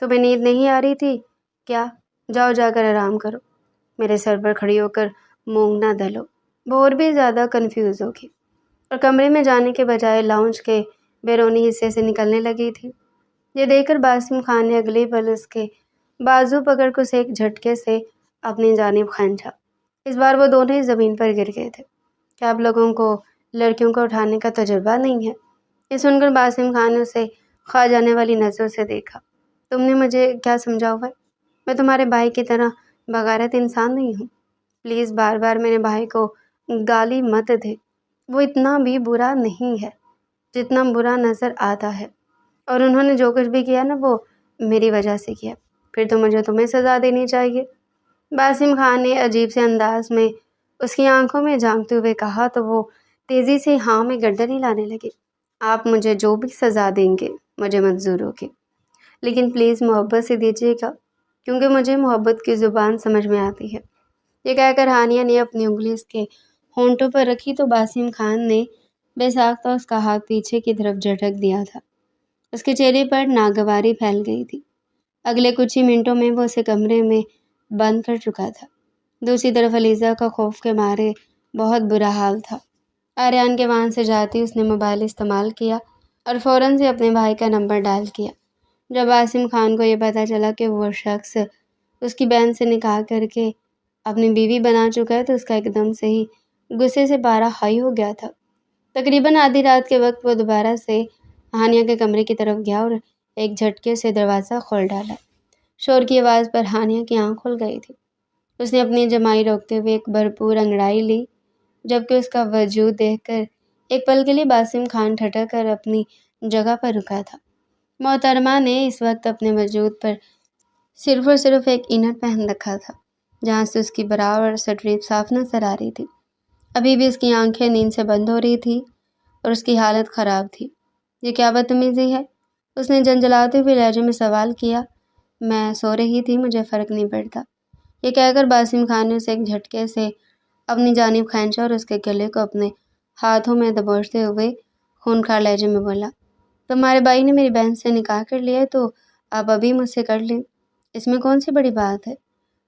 تمہیں نیند نہیں آ رہی تھی کیا؟ جاؤ جا کر آرام کرو، میرے سر پر کھڑی ہو کر مونگ نہ دلو۔ وہ اور بھی زیادہ کنفیوز ہوگی اور کمرے میں جانے کے بجائے لاؤنج کے بیرونی حصے سے نکلنے لگی تھی۔ یہ دیکھ کر باسم خان نے اگلے پل اس کے بازو پکڑ کر اسے ایک جھٹکے سے اپنی جانب کھینچا۔ اس بار وہ دونوں ہی زمین پر گر گئے تھے۔ کیا آپ لوگوں کو لڑکیوں کو اٹھانے کا تجربہ نہیں ہے؟ یہ سن کر باسم خان نے اسے کھا جانے والی نظروں سے دیکھا۔ تم نے مجھے کیا سمجھا ہوا ہے؟ میں تمہارے بھائی کی طرح بغیرت انسان نہیں ہوں۔ پلیز بار بار میرے بھائی کو گالی مت دے، وہ اتنا بھی برا نہیں ہے جتنا برا نظر آتا ہے، اور انہوں نے جو کچھ بھی کیا نا وہ میری وجہ سے کیا، پھر تو مجھے تمہیں سزا دینی چاہیے۔ باسم خان نے عجیب سے انداز میں اس کی آنکھوں میں جھانکتے ہوئے کہا تو وہ تیزی سے ہاں میں گردن ہلانے لگے۔ آپ مجھے جو بھی سزا دیں گے مجھے منظور ہوگی، لیکن پلیز محبت سے دیجیے گا، کیونکہ مجھے محبت کی زبان سمجھ میں آتی ہے۔ یہ کہہ کر ہانیہ نے اپنی انگلی اس کے ہونٹوں پر رکھی تو باسم خان نے بے ساختہ اس کا ہاتھ پیچھے کی طرف جھٹک دیا تھا۔ اس کے چہرے پر ناگواری پھیل گئی تھی۔ اگلے کچھ ہی منٹوں میں وہ اسے کمرے میں بند کر چکا تھا۔ دوسری طرف علیزہ کا خوف کے مارے بہت برا حال تھا۔ آریان کے وہاں سے جاتی اس نے موبائل استعمال کیا اور فوراً سے اپنے بھائی کا نمبر ڈائل کیا۔ جب باسم خان کو یہ پتہ چلا کہ وہ شخص اس کی بہن سے نکاح کر کے اپنی بیوی بنا چکا ہے تو اس کا ایک دم سے ہی غصے سے پارا ہائی ہو گیا تھا۔ تقریباً آدھی رات کے وقت وہ دوبارہ سے ہانیہ کے کمرے کی طرف گیا اور ایک جھٹکے سے دروازہ کھول ڈالا۔ شور کی آواز پر ہانیہ کی آنکھ کھل گئی تھی۔ اس نے اپنی جمائی روکتے ہوئے ایک بھرپور انگڑائی لی، جبکہ اس کا وجود دیکھ کر ایک پل کے لیے باسم خان ٹھٹک کر اپنی جگہ پر رکا تھا۔ محترمہ نے اس وقت اپنے وجود پر صرف اور صرف ایک انر پہن رکھا تھا، جہاں سے اس کی برا اور سٹریپ صاف نظر آ رہی تھی۔ ابھی بھی اس کی آنکھیں نیند سے بند ہو رہی تھی اور اس کی حالت خراب تھی۔ یہ کیا بدتمیزی ہے؟ اس نے جھنجھلاتے ہوئے لہجے میں سوال کیا۔ میں سو رہی تھی، مجھے فرق نہیں پڑتا۔ یہ کہہ کر باسم خان نے اسے ایک جھٹکے سے اپنی جانب کھینچا اور اس کے گلے کو اپنے ہاتھوں میں دبوچتے ہوئے خونخوار لہجے میں بولا، تمہارے بھائی نے میری بہن سے نکاح کر لیا ہے تو آپ ابھی مجھ سے کر لیں، اس میں کون سی بڑی بات ہے؟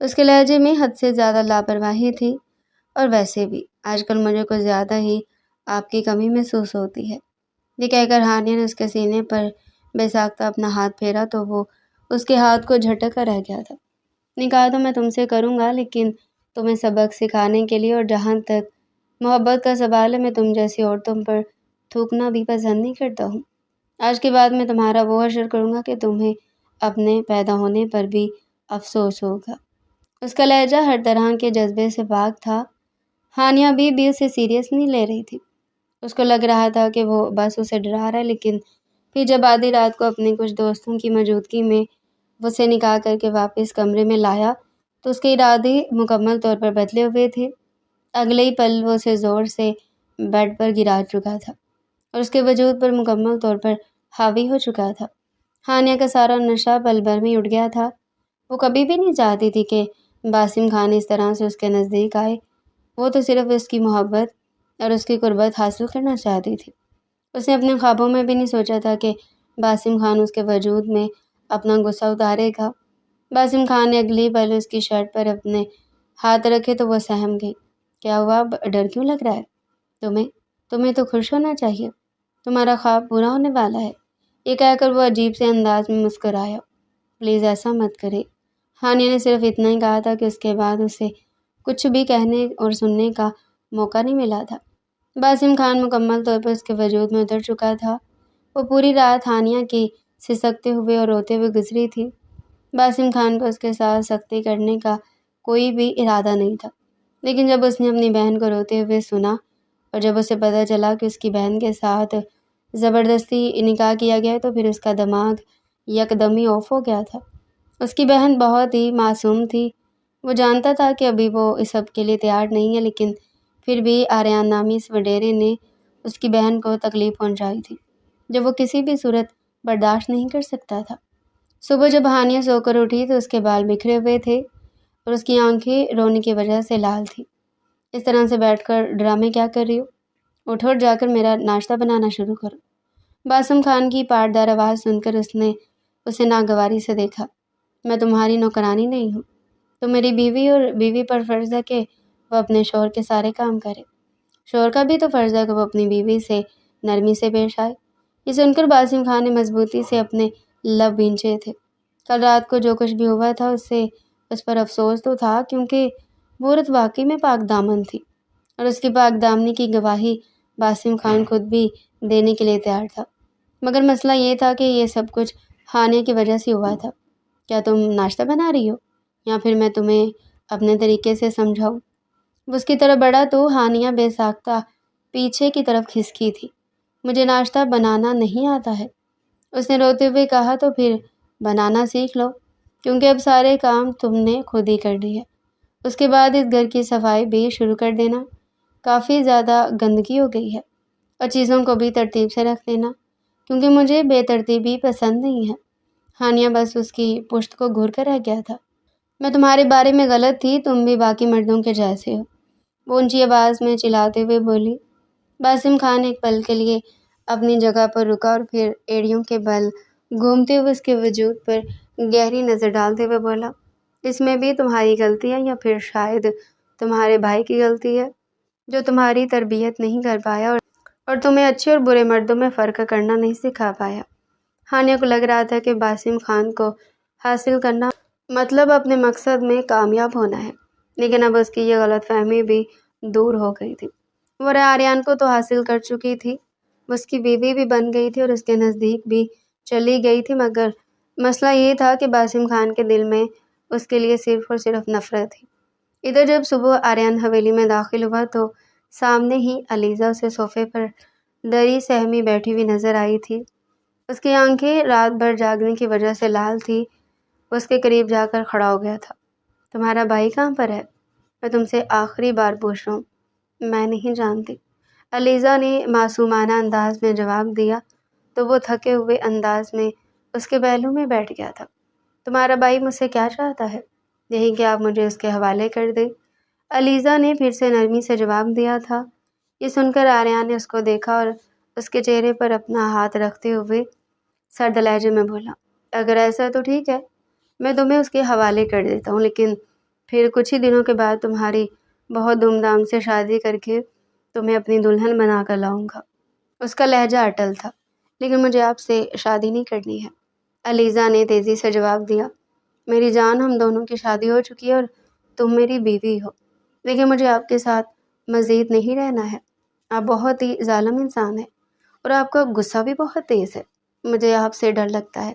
اس کے لہجے میں حد سے زیادہ لاپرواہی تھی، اور ویسے بھی آج کل مجھے کچھ زیادہ ہی آپ کی کمی محسوس ہوتی ہے۔ یہ کہہ کر ہانیہ نے اس کے سینے پر بے ساختہ اپنا ہاتھ پھیرا تو وہ اس کے ہاتھ کو جھٹک کر رہ گیا تھا۔ نکاح تو میں تم سے کروں گا، لیکن تمہیں سبق سکھانے کے لیے، اور جہاں تک محبت کا سوال ہے میں تم جیسی عورتوں پر تھوکنا بھی پسند نہیں کرتا ہوں۔ آج کے بعد میں تمہارا وہ حشر کروں گا کہ تمہیں اپنے پیدا ہونے پر بھی افسوس ہوگا۔ اس کا لہجہ ہر طرح کے جذبے سے پاک تھا۔ ہانیہ بھی اسے سیریس نہیں لے رہی تھی۔ اس کو لگ رہا تھا کہ وہ بس اسے ڈرا رہا ہے، لیکن پھر جب آدھی رات کو اپنے کچھ دوستوں کی موجودگی میں وہ اسے نکاح کر کے واپس کمرے میں لایا تو اس کے ارادے مکمل طور پر بدلے ہوئے تھے۔ اگلے ہی پل وہ اسے زور سے بیڈ پر گرا چکا تھا اور اس کے وجود پر مکمل طور پر حاوی ہو چکا تھا۔ ہانیہ کا سارا نشہ پل بھر میں اٹھ گیا تھا۔ وہ کبھی بھی نہیں چاہتی تھی کہ باسم خان اس طرح سے اس کے نزدیک آئے۔ وہ تو صرف اس کی محبت اور اس کی قربت حاصل کرنا چاہتی تھی۔ اس نے اپنے خوابوں میں بھی نہیں سوچا تھا کہ باسم خان اس کے وجود میں اپنا غصہ اتارے گا۔ باسم خان نے اگلی پل اس کی شرٹ پر اپنے ہاتھ رکھے تو وہ سہم گئی۔ کیا ہوا؟ اب ڈر کیوں لگ رہا ہے؟ تمہیں تو خوش ہونا چاہیے، تمہارا خواب پورا ہونے والا ہے۔ یہ کہہ کر وہ عجیب سے انداز میں مسکرایا۔ پلیز ایسا مت کرے۔ ہانیہ نے صرف اتنا ہی کہا تھا کہ اس کے بعد اسے کچھ بھی کہنے اور سننے کا موقع نہیں ملا تھا۔ باسم خان مکمل طور پر اس کے وجود میں اتر چکا تھا۔ وہ پوری رات ہانیہ کی سسکتے ہوئے اور روتے ہوئے گزری تھی۔ باسم خان کو اس کے ساتھ سختی کرنے کا کوئی بھی ارادہ نہیں تھا۔ لیکن جب اس نے اپنی بہن کو روتے ہوئے سنا اور جب اسے پتہ چلا کہ اس کی بہن کے ساتھ زبردستی نکاح کیا گیا تو پھر اس کا دماغ یکدم ہی آف ہو گیا تھا۔ اس کی بہن بہت ہی معصوم تھی۔ وہ جانتا تھا کہ ابھی وہ اس سب کے لیے تیار نہیں ہے، لیکن پھر بھی آریان نامی اس وڈیرے نے اس کی بہن کو تکلیف پہنچائی تھی جو وہ کسی بھی صورت برداشت نہیں کر سکتا تھا۔ صبح جب ہانیہ سو کر اٹھی تو اس کے بال بکھرے ہوئے تھے اور اس کی آنکھیں رونے کی وجہ سے لال تھیں۔ اس طرح سے بیٹھ کر ڈرامے کیا کر رہی ہو؟ اٹھو اور جا کر میرا ناشتہ بنانا شروع کرو۔ باسم خان کی پاٹدار آواز سن کر اس نے اسے ناگواری سے دیکھا۔ میں تمہاری نوکرانی نہیں ہوں۔ تو میری بیوی اور بیوی پر فرض ہے کہ وہ اپنے شوہر کے سارے کام کرے۔ شوہر کا بھی تو فرض ہے کہ وہ اپنی بیوی سے نرمی سے پیش آئے۔ یہ سن کر باسم خان نے مضبوطی سے اپنے لب بھینچے تھے۔ کل رات کو جو کچھ بھی ہوا تھا اس پر افسوس تو تھا، کیونکہ وہ عورت واقعی میں پاک دامن تھی اور اس کی پاک دامنی کی گواہی باسم خان خود بھی دینے کے لیے تیار تھا۔ مگر مسئلہ یہ تھا کہ یہ سب کچھ ہانیہ کی وجہ سے ہوا تھا۔ کیا تم ناشتہ بنا رہی ہو یا پھر میں تمہیں اپنے طریقے سے سمجھاؤں؟ وہ اس کی طرف بڑھا تو ہانیہ بے ساختہ پیچھے کی طرف کھسکی تھی۔ مجھے ناشتہ بنانا نہیں آتا ہے، اس نے روتے ہوئے کہا۔ تو پھر بنانا سیکھ لو، کیونکہ اب سارے کام تم نے خود ہی کر لی ہے۔ اس کے بعد اس گھر کی صفائی بھی شروع کر دینا۔ کافی زیادہ گندگی ہو گئی ہے اور چیزوں کو بھی ترتیب سے رکھ دینا، کیونکہ مجھے بے ترتیبی پسند نہیں ہے۔ ہانیہ بس اس کی پشت کو گھور کر رہ گیا تھا۔ میں تمہارے بارے میں غلط تھی، تم بھی باقی مردوں کے جیسے ہو، وہ اونچی آواز میں چلاتے ہوئے بولی۔ باسم خان ایک پل کے لیے اپنی جگہ پر رکا اور پھر ایڑیوں کے بل گھومتے ہوئے اس کے وجود پر گہری نظر ڈالتے ہوئے بولا، اس میں بھی تمہاری غلطی ہے یا پھر شاید تمہارے بھائی کی غلطی ہے جو تمہاری تربیت نہیں کر پایا اور تمہیں اچھے اور برے مردوں میں فرق کرنا نہیں سکھا پایا۔ ہانیہ کو لگ رہا تھا کہ باسم خان کو حاصل کرنا مطلب اپنے مقصد میں کامیاب ہونا ہے، لیکن اب اس کی یہ غلط فہمی بھی دور ہو گئی تھی۔ وہ آریان کو تو حاصل کر چکی تھی، وہ اس کی بیوی بھی بن گئی تھی اور اس کے نزدیک بھی چلی گئی تھی، مگر مسئلہ یہ تھا کہ باسم خان کے دل میں اس کے لیے صرف اور صرف نفرت تھی۔ ادھر جب صبح آریان حویلی میں داخل ہوا تو سامنے ہی علیزہ اسے صوفے پر ڈری سہمی بیٹھی ہوئی نظر آئی تھی۔ اس کی آنکھیں رات بھر جاگنے کی وجہ سے لال تھی۔ وہ اس کے قریب جا کر کھڑا ہو گیا تھا۔ تمہارا بھائی کہاں پر ہے؟ میں تم سے آخری بار پوچھ رہا ہوں۔ میں نہیں جانتی، علیزہ نے معصومانہ انداز میں جواب دیا تو وہ تھکے ہوئے انداز میں اس کے پہلو میں بیٹھ گیا تھا۔ تمہارا بھائی مجھ سے کیا چاہتا ہے؟ یہی کہ آپ مجھے اس کے حوالے کر دیں، علیزہ نے پھر سے نرمی سے جواب دیا تھا۔ یہ سن کر آریان نے اس کو دیکھا اور اس کے چہرے پر اپنا ہاتھ رکھتے ہوئے سرد لہجے میں بولا، اگر ایسا ہے تو ٹھیک ہے، میں تمہیں اس کے حوالے کر دیتا ہوں، لیکن پھر کچھ ہی دنوں کے بعد تمہاری بہت دھوم دھام سے شادی کر کے تمہیں اپنی دلہن بنا کر لاؤں گا۔ اس کا لہجہ اٹل تھا۔ لیکن مجھے آپ سے شادی نہیں کرنی ہے، علیزہ نے تیزی سے جواب دیا۔ میری جان، ہم دونوں کی شادی ہو چکی ہے اور تم میری بیوی ہو، لیکن مجھے آپ کے ساتھ مزید نہیں رہنا ہے۔ آپ بہت ہی ظالم انسان ہیں اور آپ کا غصہ بھی بہت تیز ہے، مجھے آپ سے ڈر لگتا ہے۔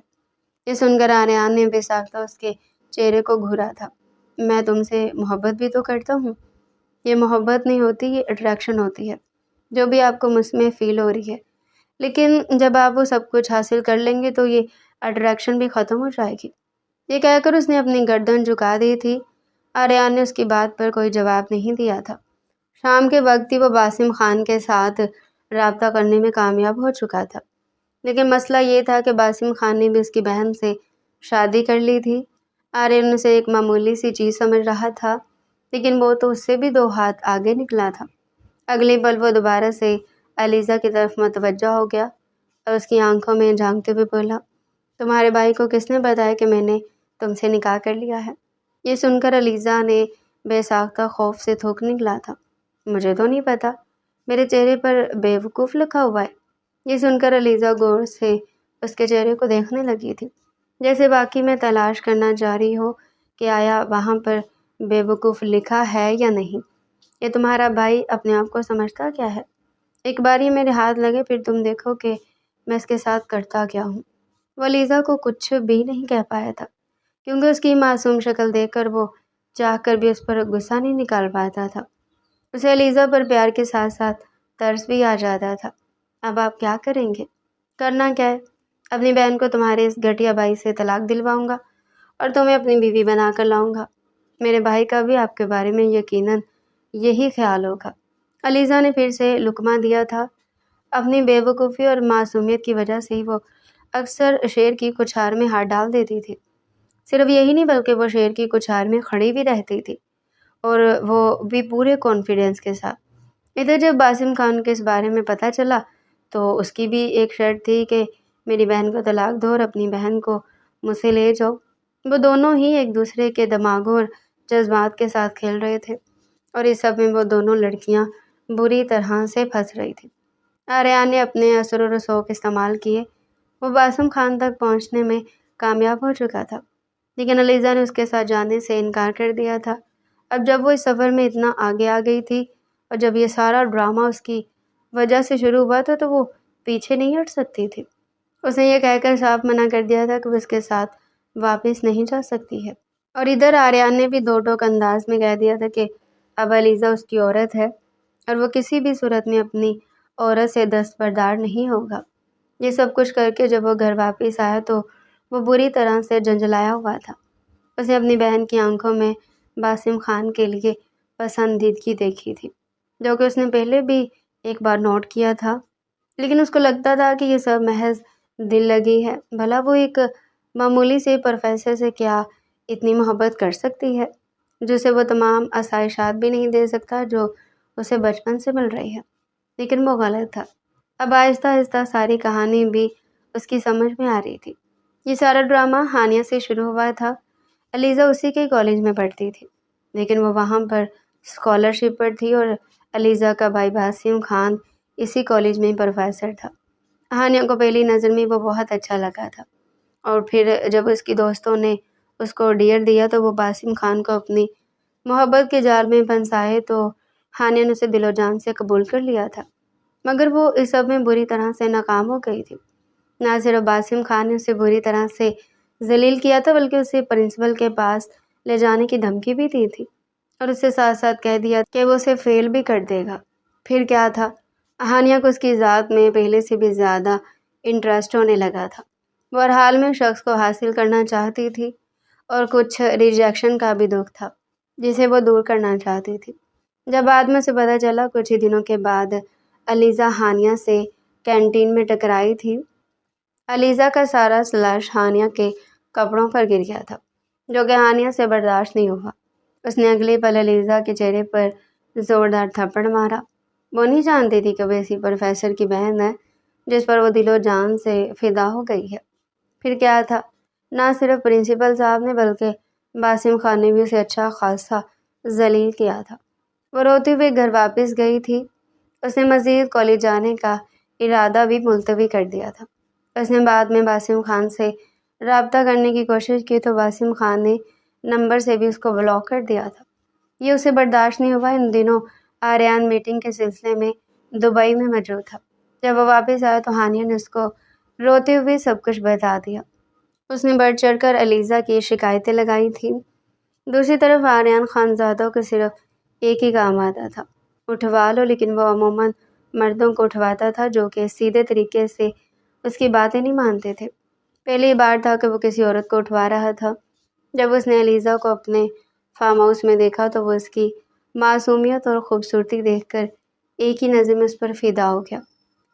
یہ سن کر آریان نے بے ساختہ اس کے چہرے کو گھورا تھا۔ میں تم سے محبت بھی تو کرتا ہوں۔ یہ محبت نہیں ہوتی، یہ اٹریکشن ہوتی ہے، جو بھی آپ کو مجھ میں فیل ہو رہی ہے، لیکن جب آپ وہ سب کچھ حاصل کر لیں گے تو یہ اٹریکشن بھی ختم ہو جائے گی۔ یہ کہہ کر اس نے اپنی گردن جھکا دی تھی۔ آریان نے اس کی بات پر کوئی جواب نہیں دیا تھا۔ شام کے وقت ہی وہ باسم خان کے ساتھ رابطہ کرنے میں کامیاب ہو چکا تھا، لیکن مسئلہ یہ تھا کہ باسم خان نے بھی اس کی بہن سے شادی کر لی تھی۔ آریان اسے ایک معمولی سی چیز سمجھ رہا تھا، لیکن وہ تو اس سے بھی 2 ہاتھ آگے نکلا تھا۔ اگلے پل وہ دوبارہ سے علیزہ کی طرف متوجہ ہو گیا اور اس کی آنکھوں میں جھانکتے ہوئے بولا، تمہارے بھائی کو کس نے بتایا کہ میں نے تم سے نکاح کر لیا ہے؟ یہ سن کر علیزہ نے بے ساختہ خوف سے تھوک نکلا تھا۔ مجھے تو نہیں پتا، میرے چہرے پر بیوقوف لکھا ہوا ہے۔ یہ سن کر علیزہ غور سے اس کے چہرے کو دیکھنے لگی تھی، جیسے واقعی میں تلاش کرنا جاری ہو کہ آیا وہاں پر بیوقوف لکھا ہے یا نہیں۔ یہ تمہارا بھائی اپنے آپ کو سمجھتا کیا ہے؟ ایک بار یہ میرے ہاتھ لگے پھر تم دیکھو کہ میں اس کے ساتھ کرتا کیا ہوں۔ وہ علیزہ کو کچھ بھی نہیں کہہ پایا تھا، کیونکہ اس کی معصوم شکل دیکھ کر وہ چاہ کر بھی اس پر غصہ نہیں نکال پاتا تھا۔ اسے علیزہ پر پیار کے ساتھ ساتھ ترس بھی آ جاتا تھا۔ اب آپ کیا کریں گے؟ کرنا کیا ہے؟ اپنی بہن کو تمہارے اس گھٹیا بھائی سے طلاق دلواؤں گا اور تمہیں اپنی بیوی بنا کر لاؤں گا۔ میرے بھائی کا بھی آپ کے بارے میں یقیناً یہی خیال ہوگا۔ علیزہ نے پھر سے لقمہ دیا تھا۔ اپنی بے وقوفی اور معصومیت کی وجہ سے ہی وہ اکثر شیر کی کچھار میں ہاتھ ڈال دیتی تھی۔ صرف یہی نہیں بلکہ وہ شیر کی کچھار میں کھڑی بھی رہتی تھی، اور وہ بھی پورے کانفیڈنس کے ساتھ۔ ادھر جب باسم خان کے اس بارے میں پتہ چلا تو اس کی بھی ایک شرط تھی کہ میری بہن کو طلاق دو اور اپنی بہن کو مجھ سے لے جاؤ۔ وہ دونوں ہی ایک دوسرے کے دماغوں اور جذبات کے ساتھ کھیل رہے تھے، اور اس سب میں وہ دونوں لڑکیاں بری طرح سے پھنس رہی تھیں۔ آریان نے اپنے اثر و رسوخ استعمال کیے۔ وہ باسم خان تک پہنچنے میں کامیاب ہو چکا تھا، لیکن علیزہ نے اس کے ساتھ جانے سے انکار کر دیا تھا۔ اب جب وہ اس سفر میں اتنا آگے آ گئی تھی اور جب یہ سارا ڈرامہ اس کی وجہ سے شروع ہوا تھا تو وہ پیچھے نہیں ہٹ سکتی تھی۔ اس نے یہ کہہ کر صاف منع کر دیا تھا کہ وہ اس کے ساتھ واپس نہیں جا سکتی ہے، اور ادھر آریان نے بھی دو ٹوک انداز میں کہہ دیا تھا کہ اب علیزہ اس کی عورت ہے اور وہ کسی بھی صورت میں اپنی عورت سے دستبردار نہیں ہوگا۔ یہ سب کچھ کر کے جب وہ گھر واپس آیا تو وہ بری طرح سے جھنجھلایا ہوا تھا۔ اس نے اپنی بہن کی آنکھوں میں باسم خان کے لیے پسندیدگی دیکھی تھی، جو کہ اس نے پہلے بھی ایک بار نوٹ کیا تھا، لیکن اس کو لگتا تھا کہ یہ سب محض دل لگی ہے۔ بھلا وہ ایک معمولی سے پروفیسر سے کیا اتنی محبت کر سکتی ہے، جسے وہ تمام آسائشات بھی نہیں دے سکتا جو اسے بچپن سے مل رہی ہے؟ لیکن وہ غلط تھا۔ اب آہستہ آہستہ ساری کہانی بھی اس کی سمجھ میں آ رہی تھی۔ یہ سارا ڈرامہ ہانیہ سے شروع ہوا تھا۔ علیزہ اسی کے کالج میں پڑھتی تھی، لیکن وہ وہاں پر اسکالرشپ پر تھی، اور علیزہ کا بھائی باسم خان اسی کالج میں پروفیسر تھا۔ ہانیہ کو پہلی نظر میں وہ بہت اچھا لگا تھا، اور پھر جب اس کی دوستوں نے اس کو ڈیئر دیا تو وہ باسم خان کو اپنی محبت کے جال میں پھنسائے تو ہانیہ نے اسے دل و جان سے قبول کر لیا تھا، مگر وہ اس سب میں بری طرح سے ناکام ہو گئی تھی۔ نہ صرف باسم خان نے اسے بری طرح سے ذلیل کیا تھا بلکہ اسے پرنسپل کے پاس لے جانے کی دھمکی بھی دی تھی، اور اس سے ساتھ ساتھ کہہ دیا کہ وہ اسے فیل بھی کر دے گا۔ پھر کیا تھا، ہانیہ کو اس کی ذات میں پہلے سے بھی زیادہ انٹرسٹ ہونے لگا تھا۔ وہ ہر حال میں شخص کو حاصل کرنا چاہتی تھی، اور کچھ ریجیکشن کا بھی دکھ تھا جسے وہ دور کرنا چاہتی تھی۔ جب بعد میں اسے پتہ چلا کچھ ہی دنوں کے بعد علیزہ ہانیہ سے کینٹین میں ٹکرائی تھی، علیزہ کا سارا سلاش ہانیہ کے کپڑوں پر گر گیا تھا، جو کہ ہانیہ سے برداشت نہیں ہوا۔ اس نے اگلے پل علیزہ کے چہرے پر زوردار تھپڑ مارا۔ وہ نہیں جانتی تھی کہ وہ اسی پروفیسر کی بہن ہے جس پر وہ دل و جان سے فدا ہو گئی ہے۔ پھر کیا تھا، نہ صرف پرنسپل صاحب نے بلکہ باسم خان نے بھی اسے اچھا خاصا ذلیل کیا تھا۔ وہ روتے ہوئے گھر واپس گئی تھی۔ اس نے مزید کالج جانے کا ارادہ بھی ملتوی کر دیا تھا۔ اس نے بعد میں باسم خان سے رابطہ کرنے کی کوشش کی تو باسم خان نے نمبر سے بھی اس کو بلاک کر دیا تھا۔ یہ اسے برداشت نہیں ہوا۔ ان دنوں آریان میٹنگ کے سلسلے میں دبئی میں موجود تھا۔ جب وہ واپس آیا تو ہانیہ نے اس کو روتے ہوئے سب کچھ بتا دیا۔ اس نے بڑھ چڑھ کر علیزہ کی شکایتیں لگائی تھیں۔ دوسری طرف آریان خانزادوں کو صرف ایک ہی کام آتا تھا، اٹھوا لو، لیکن وہ عموماً مردوں کو اٹھواتا تھا جو کہ سیدھے طریقے سے اس کی باتیں نہیں مانتے تھے۔ پہلی بار تھا کہ وہ کسی عورت کو اٹھوا رہا تھا۔ جب اس نے علیزہ کو اپنے فارم ہاؤس میں دیکھا تو وہ اس کی معصومیت اور خوبصورتی دیکھ کر ایک ہی نظر میں اس پر فدا ہو گیا۔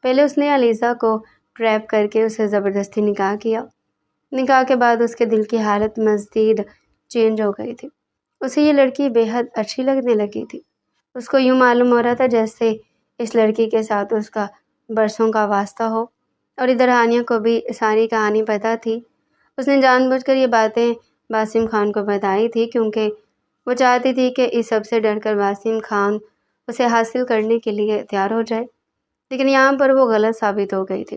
پہلے اس نے علیزہ کو ٹریپ کر کے اسے زبردستی نکاح کیا۔ نکاح کے بعد اس کے دل کی حالت مزید چینج ہو گئی تھی۔ اسے یہ لڑکی بے حد اچھی لگنے لگی تھی۔ اس کو یوں معلوم ہو رہا تھا جیسے اس لڑکی کے ساتھ اس کا برسوں کا واسطہ ہو، اور ادھر ہانیہ کو بھی ساری کہانی پتہ تھی۔ اس نے جان بوجھ کر یہ باتیں باسم خان کو بتائی تھی کیونکہ وہ چاہتی تھی کہ اس سب سے ڈر کر باسم خان اسے حاصل کرنے کے لیے تیار ہو جائے، لیکن یہاں پر وہ غلط ثابت ہو گئی تھی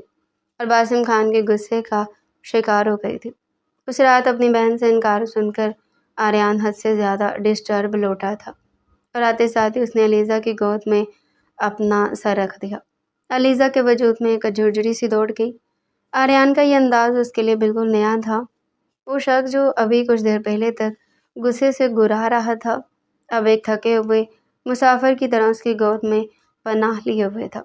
اور باسم خان کے غصے کا شکار ہو گئی تھی۔ اس رات اپنی بہن سے انکار سن کر آریان حد سے زیادہ ڈسٹرب لوٹا تھا، اور آتے ساتھ ہی اس نے علیزہ کی گود میں اپنا سر رکھ دیا۔ علیزہ کے وجود میں ایک جھرجھری سی دوڑ گئی۔ آریان کا یہ انداز اس کے لیے بالکل نیا تھا۔ وہ شخص جو ابھی کچھ دیر پہلے تک غصے سے گرا رہا تھا۔ اب ایک تھکے ہوئے مسافر کی طرح اس کی گود میں پناہ لیے ہوئے تھا۔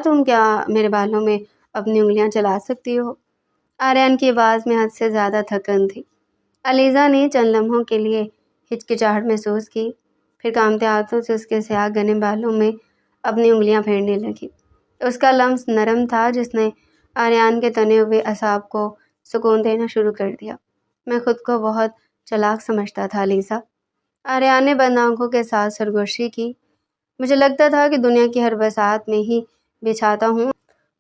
تم میرے بالوں میں اپنی انگلیاں چلا سکتی ہو؟ آریان کی آواز میں حد سے زیادہ تھکن تھی۔ علیزہ نے چند لمحوں کے لیے ہچکچاہٹ محسوس کی، پھر کانپتے ہاتھوں سے اس کے سیاہ گھنے بالوں میں اپنی انگلیاں پھیرنے لگی۔ اس کا لمس نرم تھا جس نے آریان کے تنے ہوئے اعصاب کو سکون دینا شروع کر دیا۔ میں خود کو بہت چالاک سمجھتا تھا علیزہ، آریان نے بند آنکھوں کے ساتھ سرگوشی کی۔ مجھے لگتا تھا کہ دنیا کی ہر بساط میں ہی بچھاتا ہوں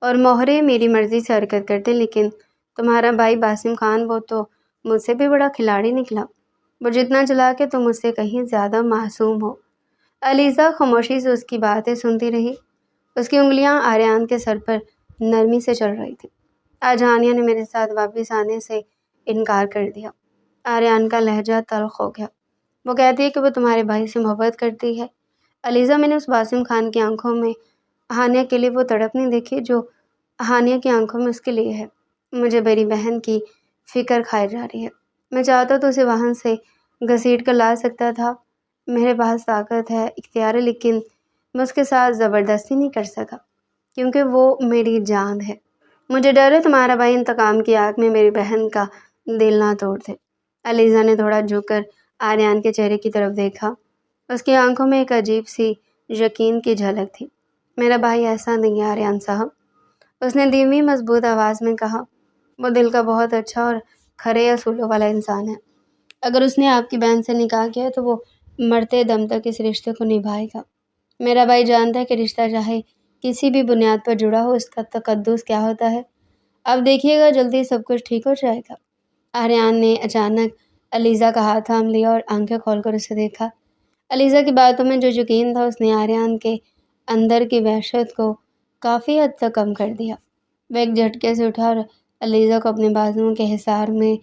اور مہرے میری مرضی سے حرکت کرتے، لیکن تمہارا بھائی باسم خان وہ تو مجھ سے بھی بڑا کھلاڑی نکلا۔ وہ جتنا چلاک ہے تم اس سے کہیں زیادہ معصوم ہو۔ علیزہ خاموشی سے اس کی باتیں سنتی رہی۔ اس کی انگلیاں آریان کے سر پر نرمی سے چل رہی تھی۔ آج ہانیہ نے میرے ساتھ واپس آنے سے انکار کر دیا۔ آریان کا لہجہ تلخ ہو گیا۔ وہ کہتی ہے کہ وہ تمہارے بھائی سے محبت کرتی ہے۔ علیزہ، میں نے اس باسم خان کی آنکھوں میں ہانیہ کے لیے وہ تڑپ نہیں دیکھی جو ہانیہ کی آنکھوں میں اس کے لیے ہے۔ مجھے میری بہن کی فکر کھائی جا رہی ہے۔ میں چاہتا تو اسے وہاں سے گھسیٹ کر لا سکتا تھا۔ میرے پاس طاقت ہے، اختیار ہے، لیکن میں اس کے ساتھ زبردستی نہیں کر سکا کیونکہ وہ میری جان ہے۔ مجھے ڈر ہے تمہارا بھائی انتقام کی آگ میں میری بہن کا دل نہ توڑ دے۔ علیزہ نے تھوڑا جھک کر آریان کے چہرے کی طرف دیکھا۔ اس کی آنکھوں میں ایک عجیب سی یقین کی جھلک تھی۔ میرا بھائی ایسا نہیں ہے آریان صاحب، اس نے دھیمی مضبوط آواز میں کہا۔ وہ دل کا بہت اچھا اور کھرے اصولوں والا انسان ہے۔ اگر اس نے آپ کی بہن سے نکاح کیا تو وہ مرتے دم تک اس رشتے کو نبھائے گا۔ میرا بھائی جانتا ہے کہ رشتہ چاہے کسی بھی بنیاد پر جڑا ہو، اس کا تقدس کیا ہوتا ہے۔ اب دیکھیے گا جلدی سب کچھ ٹھیک ہو جائے گا۔ آریان نے اچانک علیزہ کا ہاتھ تھام لیا اور آنکھیں کھول کر اسے دیکھا۔ علیزہ کی باتوں میں جو یقین تھا اس نے آریان کے اندر کی وحشت کو کافی حد تک کم کر دیا۔ وہ ایک جھٹکے سے اٹھا اور علیزہ کو اپنے بازوؤں کے حصار میں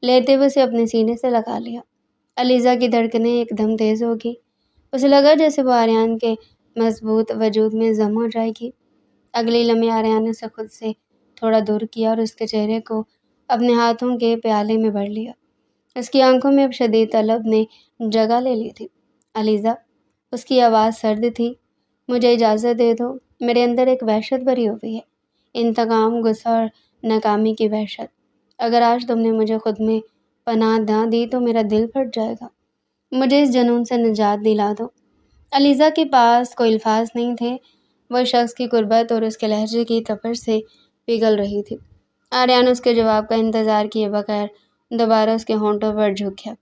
لیتے ہوئے اسے اپنے سینے سے لگا لیا۔ علیزہ کی دھڑکنیں ایک دم تیز ہو گئی۔ اسے لگا جیسے وہ آریان کے مضبوط وجود میں ضم ہو جائے گی۔ اگلی لمحے آریان نے اسے خود سے تھوڑا دور کیا اور اس کے چہرے کو اپنے ہاتھوں کے پیالے میں بھر لیا۔ اس کی آنکھوں میں اب شدید طلب نے جگہ لے لی تھی۔ علیزہ، اس کی آواز سرد تھی، مجھے اجازت دے دو۔ میرے اندر ایک وحشت بھری ہوئی ہے، انتقام، غصہ اور ناکامی کی وحشت۔ اگر آج تم نے مجھے خود میں پناہ نہ دی تو میرا دل پھٹ جائے گا۔ مجھے اس جنون سے نجات دلا دو۔ علیزہ کے پاس کوئی الفاظ نہیں تھے۔ وہ شخص کی قربت اور اس کے لہجے کی تپش سے پگھل رہی تھی۔ آریان اس کے جواب کا انتظار کیے بغیر دوبارہ اس کے ہونٹوں پر جھک گیا۔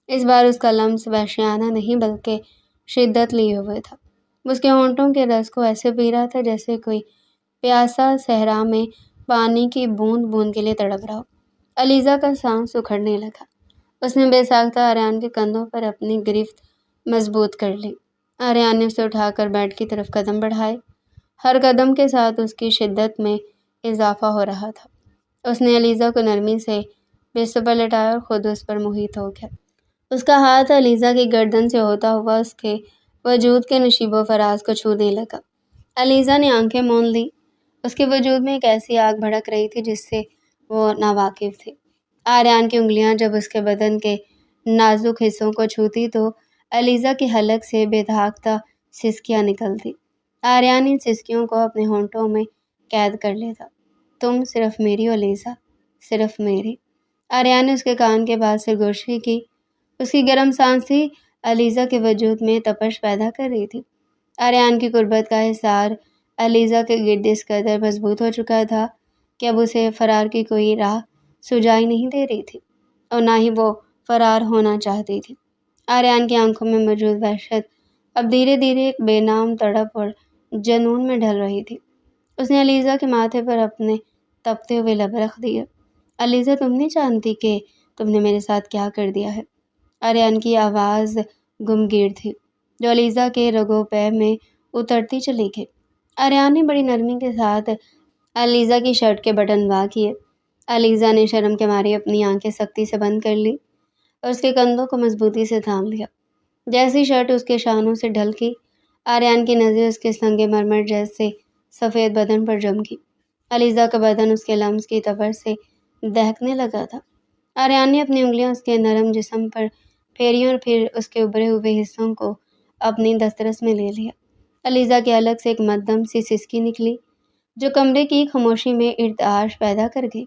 اس بار اس کا لمس وحشیانہ نہیں بلکہ شدت لیے ہوئے تھا۔ اس کے ہونٹوں کے رس کو ایسے پی رہا تھا جیسے کوئی پیاسا صحرا میں پانی کی بوند بوند کے لیے تڑپ رہا ہو۔ علیزہ کا سانس اکھڑنے لگا۔ اس نے بے ساختہ آریان کے کندھوں پر اپنی گرفت مضبوط کر لی۔ آریان نے اسے اٹھا کر بیڈ کی طرف قدم بڑھائے۔ ہر قدم کے ساتھ اس کی شدت میں اضافہ ہو رہا تھا۔ اس نے علیزہ کو نرمی سے بستر پر لٹایا اور خود اس پر محیط ہو گیا۔ اس کا ہاتھ علیزہ کی گردن سے ہوتا ہوا اس کے وجود کے نشیب و فراز کو چھونے لگا۔ علیزہ نے آنکھیں مون لی۔ اس کے وجود میں ایک ایسی آگ بھڑک رہی تھی جس سے وہ ناواقف تھی۔ آریان کی انگلیاں جب اس کے بدن کے نازک حصوں کو چھوتی تو علیزہ کی حلق سے بے دھاگتہ سسکیاں نکلتی۔ آریان ان سسکیوں کو اپنے ہونٹوں میں قید کر لیتا۔ تم صرف میری ہو علیزہ، صرف میری۔ آریان نے اس کے کان کے پاس سرگوشی کی۔ اس کی گرم سانسی علیزہ کے وجود میں تپش پیدا کر رہی تھی۔ آریان کی قربت کا حصار علیزہ کے گرد اس قدر مضبوط ہو چکا تھا کہ اب اسے فرار کی کوئی راہ سجائی نہیں دے رہی تھی اور نہ ہی وہ فرار ہونا چاہتی تھی۔ آریان کی آنکھوں میں موجود وحشت اب دھیرے دھیرے ایک بے نام تڑپ اور جنون میں ڈھل رہی تھی۔ اس نے علیزہ کے ماتھے پر اپنے تپتے ہوئے لب رکھ دیے۔ علیزہ، تم نہیں جانتی کہ تم نے میرے ساتھ کیا کر دیا ہے۔ آریان کی آواز گمگیر تھی جو علیزہ کے رگو پے میں اترتی چلی گئی۔ آریان نے بڑی نرمی کے ساتھ علیزہ کی شرٹ کے بٹن وا کیے۔ علیزہ نے شرم کے مارے اپنی آنکھیں سختی سے بند کر لی اور اس کے کندھوں کو مضبوطی سے تھام لیا۔ جیسی شرٹ اس کے شانوں سے ڈھلکی، آریان کی نظریں اس کے سنگ مرمر جیسے سفید بدن پر جم گئی۔ علیزہ کا بدن اس کے لمس کی تپش سے دہکنے لگا تھا۔ آریان نے اپنی انگلیاں اس کے نرم جسم پر پھیری اور پھر اس کے ابھرے ہوئے حصوں کو اپنی دسترس میں لے لیا۔ علیزہ کے الگ سے ایک مدھم سی سسکی نکلی جو کمرے کی خاموشی میں ارتعاش پیدا کر گئی۔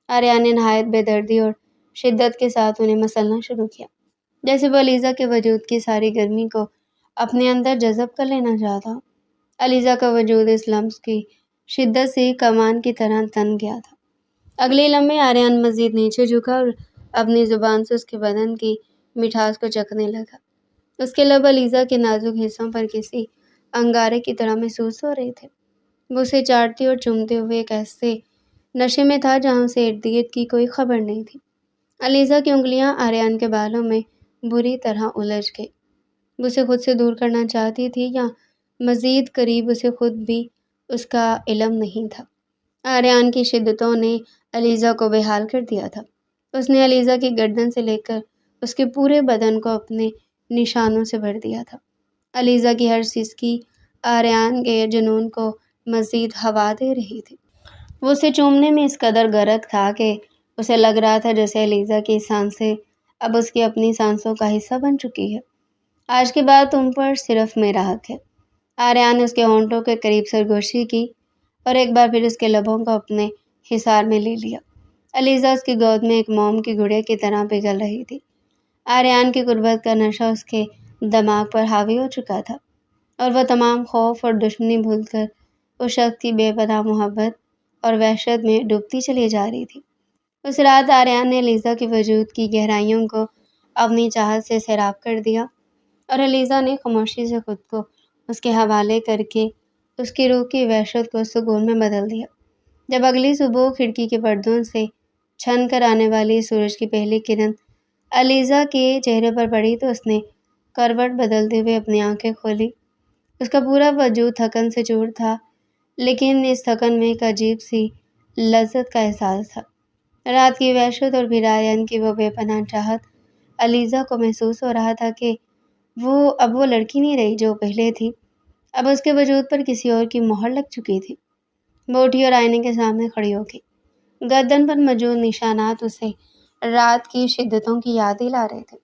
آریان نے نہایت بے دردی اور شدت کے ساتھ انہیں مسلنا شروع کیا، جیسے وہ علیزہ کے وجود کی ساری گرمی کو اپنے اندر جذب کر لینا چاہتا ہو۔ علیزہ کا وجود اس لمس کی شدت سے کمان کی طرح تن گیا تھا۔ اگلے لمحے آریان مزید نیچے جھکا اور اپنی زبان سے اس کے بدن کی مٹھاس کو چکھنے لگا۔ اس کے لب علیزہ کے نازک حصوں پر کسی انگارے کی طرح محسوس ہو رہے تھے۔ وہ اسے چاٹتے اور چومتے ہوئے ایک ایسے نشے میں تھا جہاں سے ارد گرد کی کوئی خبر نہیں تھی۔ علیزہ کی انگلیاں آریان کے بالوں میں بری طرح الجھ گئی۔ وہ اسے خود سے دور کرنا چاہتی تھی یا مزید قریب، اسے خود بھی اس کا علم نہیں تھا۔ آریان کی شدتوں نے علیزہ کو بے حال کر دیا تھا۔ اس نے علیزہ کی گردن سے لے کر اس کے پورے بدن کو اپنے نشانوں سے بھر دیا تھا۔ علیزہ کی ہر سسکی آریان کے جنون کو مزید ہوا دے رہی تھی۔ وہ اسے چومنے میں اس قدر غرق تھا کہ اسے لگ رہا تھا جیسے علیزہ کی سانسیں اب اس کی اپنی سانسوں کا حصہ بن چکی ہے۔ آج کے بعد تم پر صرف میرا حق ہے۔ آریان نے اس کے ہونٹوں کے قریب سرگوشی کی اور ایک بار پھر اس کے لبوں کو اپنے حصار میں لے لیا۔ علیزہ اس کی گود میں ایک موم کی گڑیا کی طرح پگھل رہی تھی۔ آریان کی قربت کا نشہ اس کے دماغ پر حاوی ہو چکا تھا اور وہ تمام خوف اور دشمنی بھول کر اس شخص کی بے پناہ محبت اور وحشت میں ڈوبتی چلی جا رہی تھی۔ اس رات آریان نے علیزہ کے وجود کی گہرائیوں کو اپنی چاہت سے سیراب کر دیا اور علیزہ نے خاموشی سے خود کو اس کے حوالے کر کے اس کی روح کی وحشت کو سکون میں بدل دیا۔ جب اگلی صبح کھڑکی کے پردوں سے چھن کر آنے والی سورج کی پہلی کرن علیزہ کے چہرے پر پڑی تو اس نے کروٹ بدلتے ہوئے اپنی آنکھیں کھولی۔ اس کا پورا وجود تھکن سے چور تھا، لیکن اس تھکن میں ایک عجیب سی لذت کا احساس تھا۔ رات کی وحشت اور پھر آریان کی وہ بے پناہ چاہت، علیزہ کو محسوس ہو رہا تھا کہ اب وہ لڑکی نہیں رہی جو پہلے تھی۔ اب اس کے وجود پر کسی اور کی مہر لگ چکی تھی۔ وہ اٹھی اور آئینے کے سامنے کھڑی ہو گئی۔ گردن پر موجود نشانات اسے رات کی شدتوں کی یاد دلا رہے تھے۔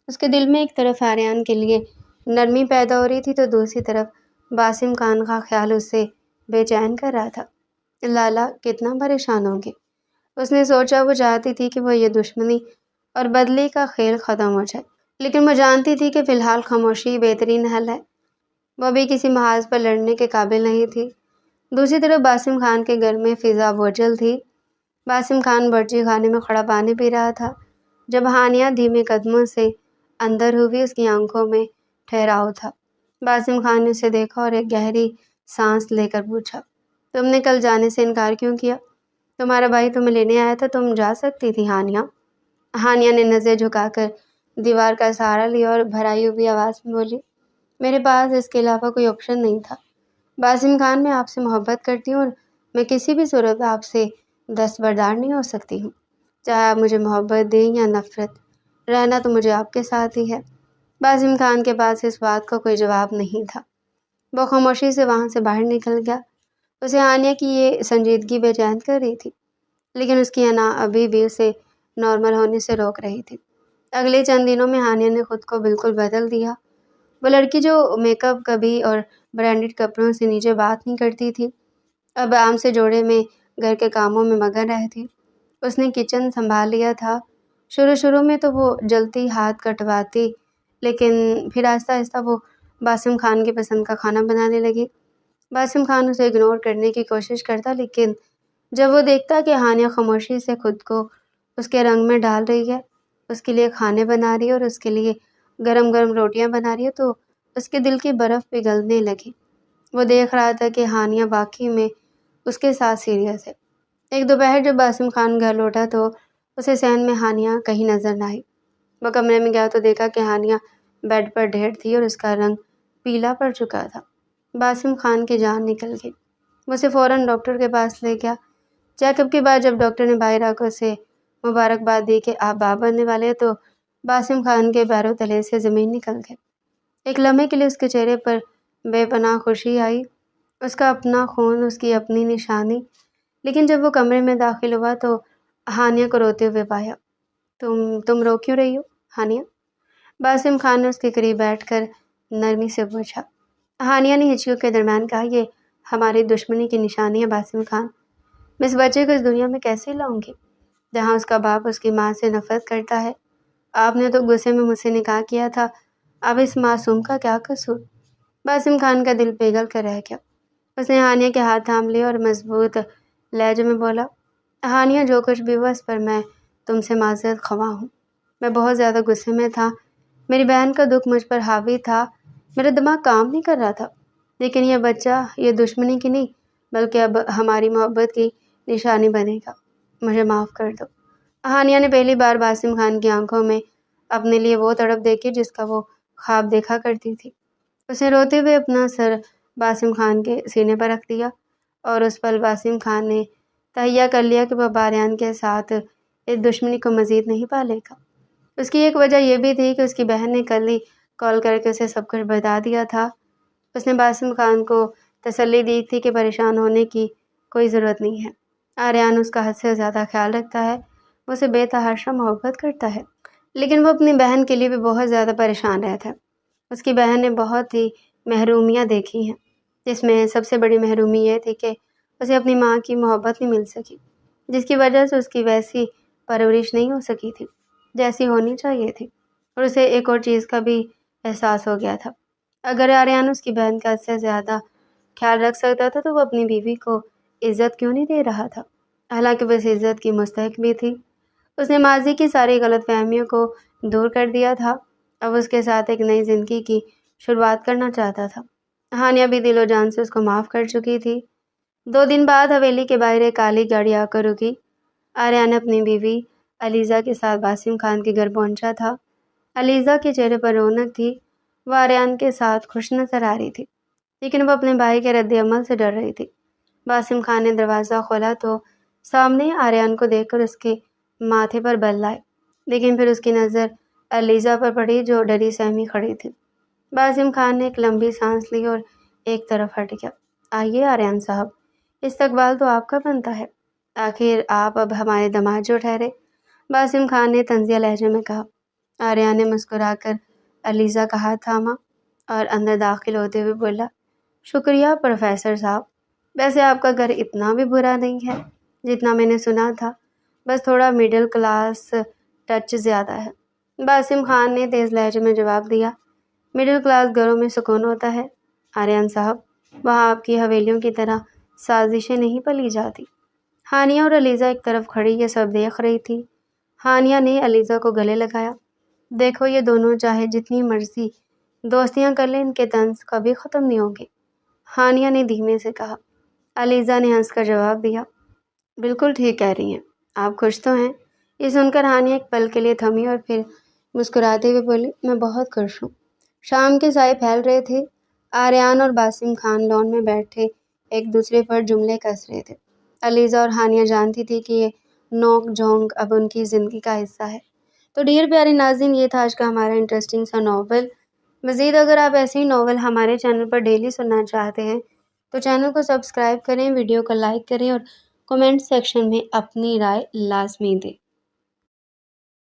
اس کے دل میں ایک طرف آریان کے لیے نرمی پیدا ہو رہی تھی تو دوسری طرف باسم خان کا خیال اسے بے چین کر رہا تھا۔ لالا کتنا پریشان ہوگی، اس نے سوچا۔ وہ چاہتی تھی کہ وہ یہ دشمنی اور بدلے کا کھیل ختم ہو جائے، لیکن وہ جانتی تھی کہ فی الحال خاموشی بہترین حل ہے۔ وہ ابھی کسی محاذ پر لڑنے کے قابل نہیں تھی۔ دوسری طرف باسم خان کے گھر میں فضا بوجھل تھی۔ باسم خان برچی خانے میں کھڑا پانی پی رہا تھا۔ جب ہانیہ دھیمے قدموں سے اندر ہوئی، اس کی آنکھوں میں ٹھہراؤ تھا۔ باسم خان نے اسے دیکھا اور ایک گہری سانس لے کر پوچھا، تم نے کل جانے سے انکار کیوں کیا؟ تمہارا بھائی تمہیں لینے آیا تھا، تم جا سکتی تھی ہانیہ۔ ہانیہ نے نظر جھکا کر دیوار کا سہارا لیا اور بھرائی ہوئی آواز میں بولی، میرے پاس اس کے علاوہ کوئی آپشن نہیں تھا۔ باسم خان، میں آپ سے محبت کرتی ہوں اور میں کسی بھی صورت میں آپ سے دستبردار نہیں ہو سکتی ہوں۔ چاہے آپ مجھے محبت دیں یا نفرت، رہنا تو مجھے آپ کے ساتھ ہی ہے۔ باسم خان کے پاس اس بات کا کوئی جواب نہیں تھا۔ وہ خاموشی سے وہاں سے باہر نکل گیا۔ اسے ہانیہ کی یہ سنجیدگی بے چین کر رہی تھی، لیکن اس کی انا ابھی بھی اسے نارمل ہونے سے روک رہی تھی۔ اگلے چند دنوں میں ہانیہ نے خود کو بالکل بدل دیا۔ وہ لڑکی جو میک اپ کبھی اور برانڈڈ کپڑوں سے نیچے بات نہیں کرتی تھی، اب عام سے جوڑے میں گھر کے کاموں میں مگن رہتی۔ اس نے کچن سنبھال لیا تھا۔ شروع میں تو وہ جلتی ہاتھ کٹواتی، لیکن پھر آہستہ آہستہ وہ باسم خان کی پسند کا کھانا بنانے لگی۔ باسم خان اسے اگنور کرنے کی کوشش کرتا، لیکن جب وہ دیکھتا کہ ہانیہ خاموشی سے خود کو اس کے رنگ میں ڈال رہی ہے، اس کے لیے کھانے بنا رہی ہے اور اس کے لیے گرم گرم روٹیاں بنا رہی ہے، تو اس کے دل کی برف پگھلنے لگی۔ وہ دیکھ رہا تھا کہ ہانیہ واقعی میں اس کے ساتھ سیریس ہے۔ ایک دوپہر جب باسم خان گھر لوٹا تو اسے صحن میں ہانیہ کہیں نظر نہ آئی۔ وہ کمرے میں گیا تو دیکھا کہ ہانیہ بیڈ پر ڈھیر تھی اور اس کا رنگ پیلا پڑ چکا تھا۔ باسم خان کی جان نکل گئی۔ وہ اسے فوراً ڈاکٹر کے پاس لے گیا۔ چیک اپ کے بعد جب ڈاکٹر نے باہرہ کو اسے مبارکباد دی کہ آپ باپ بننے والے ہیں، تو باسم خان کے پیروں تلے سے زمین نکل گئی۔ ایک لمحے کے لیے اس کے چہرے پر بے پناہ خوشی آئی، اس کا اپنا خون، اس کی اپنی نشانی۔ لیکن جب وہ کمرے میں داخل ہوا تو ہانیہ کو روتے ہوئے پایا۔ تم رو کیوں رہی ہو ہانیہ؟ باسم خان نے اس کے قریب بیٹھ کر نرمی سے پوچھا۔ ہانیہ نے ہچکیوں کے درمیان کہا، یہ ہماری دشمنی کی نشانی ہے باسم خان۔ میں اس بچے کو اس دنیا میں کیسے لاؤں گی جہاں اس کا باپ اس کی ماں سے نفرت کرتا ہے؟ آپ نے تو غصے میں مجھ سے نکاح کیا تھا، اب اس معصوم کا کیا قصور؟ باسم خان کا دل پگھل کر رہ گیا۔ اس نے ہانیہ کے ہاتھ تھام لیا اور مضبوط لہجے میں بولا، ہانیہ جو کچھ بھی ہوا اس پر میں تم سے معذرت خواہ ہوں۔ میں بہت زیادہ غصے میں تھا، میری بہن کا دکھ مجھ پر حاوی تھا، میرا دماغ کام نہیں کر رہا تھا، لیکن یہ بچہ یہ دشمنی کی نہیں بلکہ اب ہماری محبت کی نشانی بنے گا، مجھے معاف کر دو۔ ہانیہ نے پہلی بار باسم خان کی آنکھوں میں اپنے لیے وہ تڑپ دیکھی جس کا وہ خواب دیکھا کرتی تھی۔ اس نے روتے ہوئے اپنا سر باسم خان کے سینے پر رکھ دیا اور اس پل باسم خان نے تہیہ کر لیا کہ وہ آریان کے ساتھ اس دشمنی کو مزید نہیں پالے گا۔ اس کی ایک وجہ یہ بھی تھی کہ اس کی بہن نے کل ہی کال کر کے اسے سب کچھ بتا دیا تھا۔ اس نے باسم خان کو تسلی دی تھی کہ پریشان ہونے کی کوئی ضرورت نہیں ہے، آریان اس کا حد سے زیادہ خیال رکھتا ہے، وہ اسے بے تحاشا محبت کرتا ہے، لیکن وہ اپنی بہن کے لیے بھی بہت زیادہ پریشان رہتا ہے۔ اس کی بہن نے بہت ہی محرومیاں دیکھی ہیں، جس میں سب سے بڑی محرومی یہ تھی کہ اسے اپنی ماں کی محبت نہیں مل سکی، جس کی وجہ سے اس کی ویسی پرورش نہیں ہو سکی تھی جیسی ہونی چاہیے تھی، اور اسے ایک اور چیز کا بھی احساس ہو گیا تھا۔ اگر آریان اس کی بہن کا حد سے زیادہ خیال رکھ سکتا تھا تو وہ اپنی بیوی کو عزت کیوں نہیں دے رہا تھا؟ حالانکہ وہ اس عزت کی مستحق بھی تھی۔ اس نے ماضی کی ساری غلط فہمیوں کو دور کر دیا تھا، اب اس کے ساتھ ایک نئی زندگی کی شروعات کرنا چاہتا تھا۔ ہانیہ بھی دل و جان سے اس کو معاف کر چکی تھی۔ 2 دن بعد حویلی کے باہر ایک کالی گاڑی آ کر رکی۔ آریان اپنی بیوی علیزہ کے ساتھ باسم خان کے گھر پہنچا تھا۔ علیزہ کے چہرے پر رونق تھی، وہ آریان کے ساتھ خوش نظر آ رہی تھی، لیکن وہ اپنے بھائی کے رد عمل سے ڈر رہی تھی۔ باسم خان نے دروازہ کھولا تو سامنے آریان کو دیکھ کر اس کے ماتھے پر بل لائے، لیکن پھر اس کی نظر علیزہ پر پڑی جو ڈری سہمی کھڑی تھی۔ باسم خان نے ایک لمبی سانس لی اور ایک طرف ہٹ گیا۔ آئیے آریان صاحب، استقبال تو آپ کا بنتا ہے، آخر آپ اب ہمارے داماد جو ٹھہرے، باسم خان نے طنزیہ لہجے میں کہا۔ آریان نے مسکرا کر علیزہ کا ہاتھ تھاما اور اندر داخل ہوتے ہوئے بولا، شکریہ پروفیسر صاحب، ویسے آپ کا گھر اتنا بھی برا نہیں ہے جتنا میں نے سنا تھا، بس تھوڑا مڈل کلاس ٹچ زیادہ ہے۔ باسم خان نے تیز لہجے میں جواب دیا، مڈل کلاس گھروں میں سکون ہوتا ہے آریان صاحب، وہاں آپ کی حویلیوں کی طرح سازشیں نہیں پلی جاتی۔ ہانیہ اور علیزہ ایک طرف کھڑی یہ سب دیکھ رہی تھی۔ ہانیہ نے علیزہ کو گلے لگایا، دیکھو یہ دونوں چاہے جتنی مرضی دوستیاں کر لیں، ان کے طنز کبھی ختم نہیں ہوں گے، ہانیہ نے دھیمے سے کہا۔ علیزہ نے ہنس کر جواب دیا، بالکل ٹھیک کہہ رہی ہیں، آپ خوش تو ہیں؟ یہ سن کر ہانیہ ایک پل کے لیے تھمی اور پھر مسکراتے ہوئے بولی، میں بہت خوش ہوں۔ شام کے سائے پھیل رہے تھے، آریان اور باسم خان لان میں بیٹھے ایک دوسرے پر جملے کس رہے تھے۔ علیزہ اور ہانیہ جانتی تھی کہ یہ نوک جھونک اب ان کی زندگی کا حصہ ہے۔ تو ڈیئر پیارے ناظرین، یہ تھا آج کا ہمارا انٹرسٹنگ سا ناول۔ مزید اگر آپ ایسے ہی ناول ہمارے چینل پر ڈیلی سننا چاہتے ہیں تو چینل کو سبسکرائب کریں، ویڈیو کو لائک کریں اور کمنٹ سیکشن میں اپنی رائے لازمی دیں۔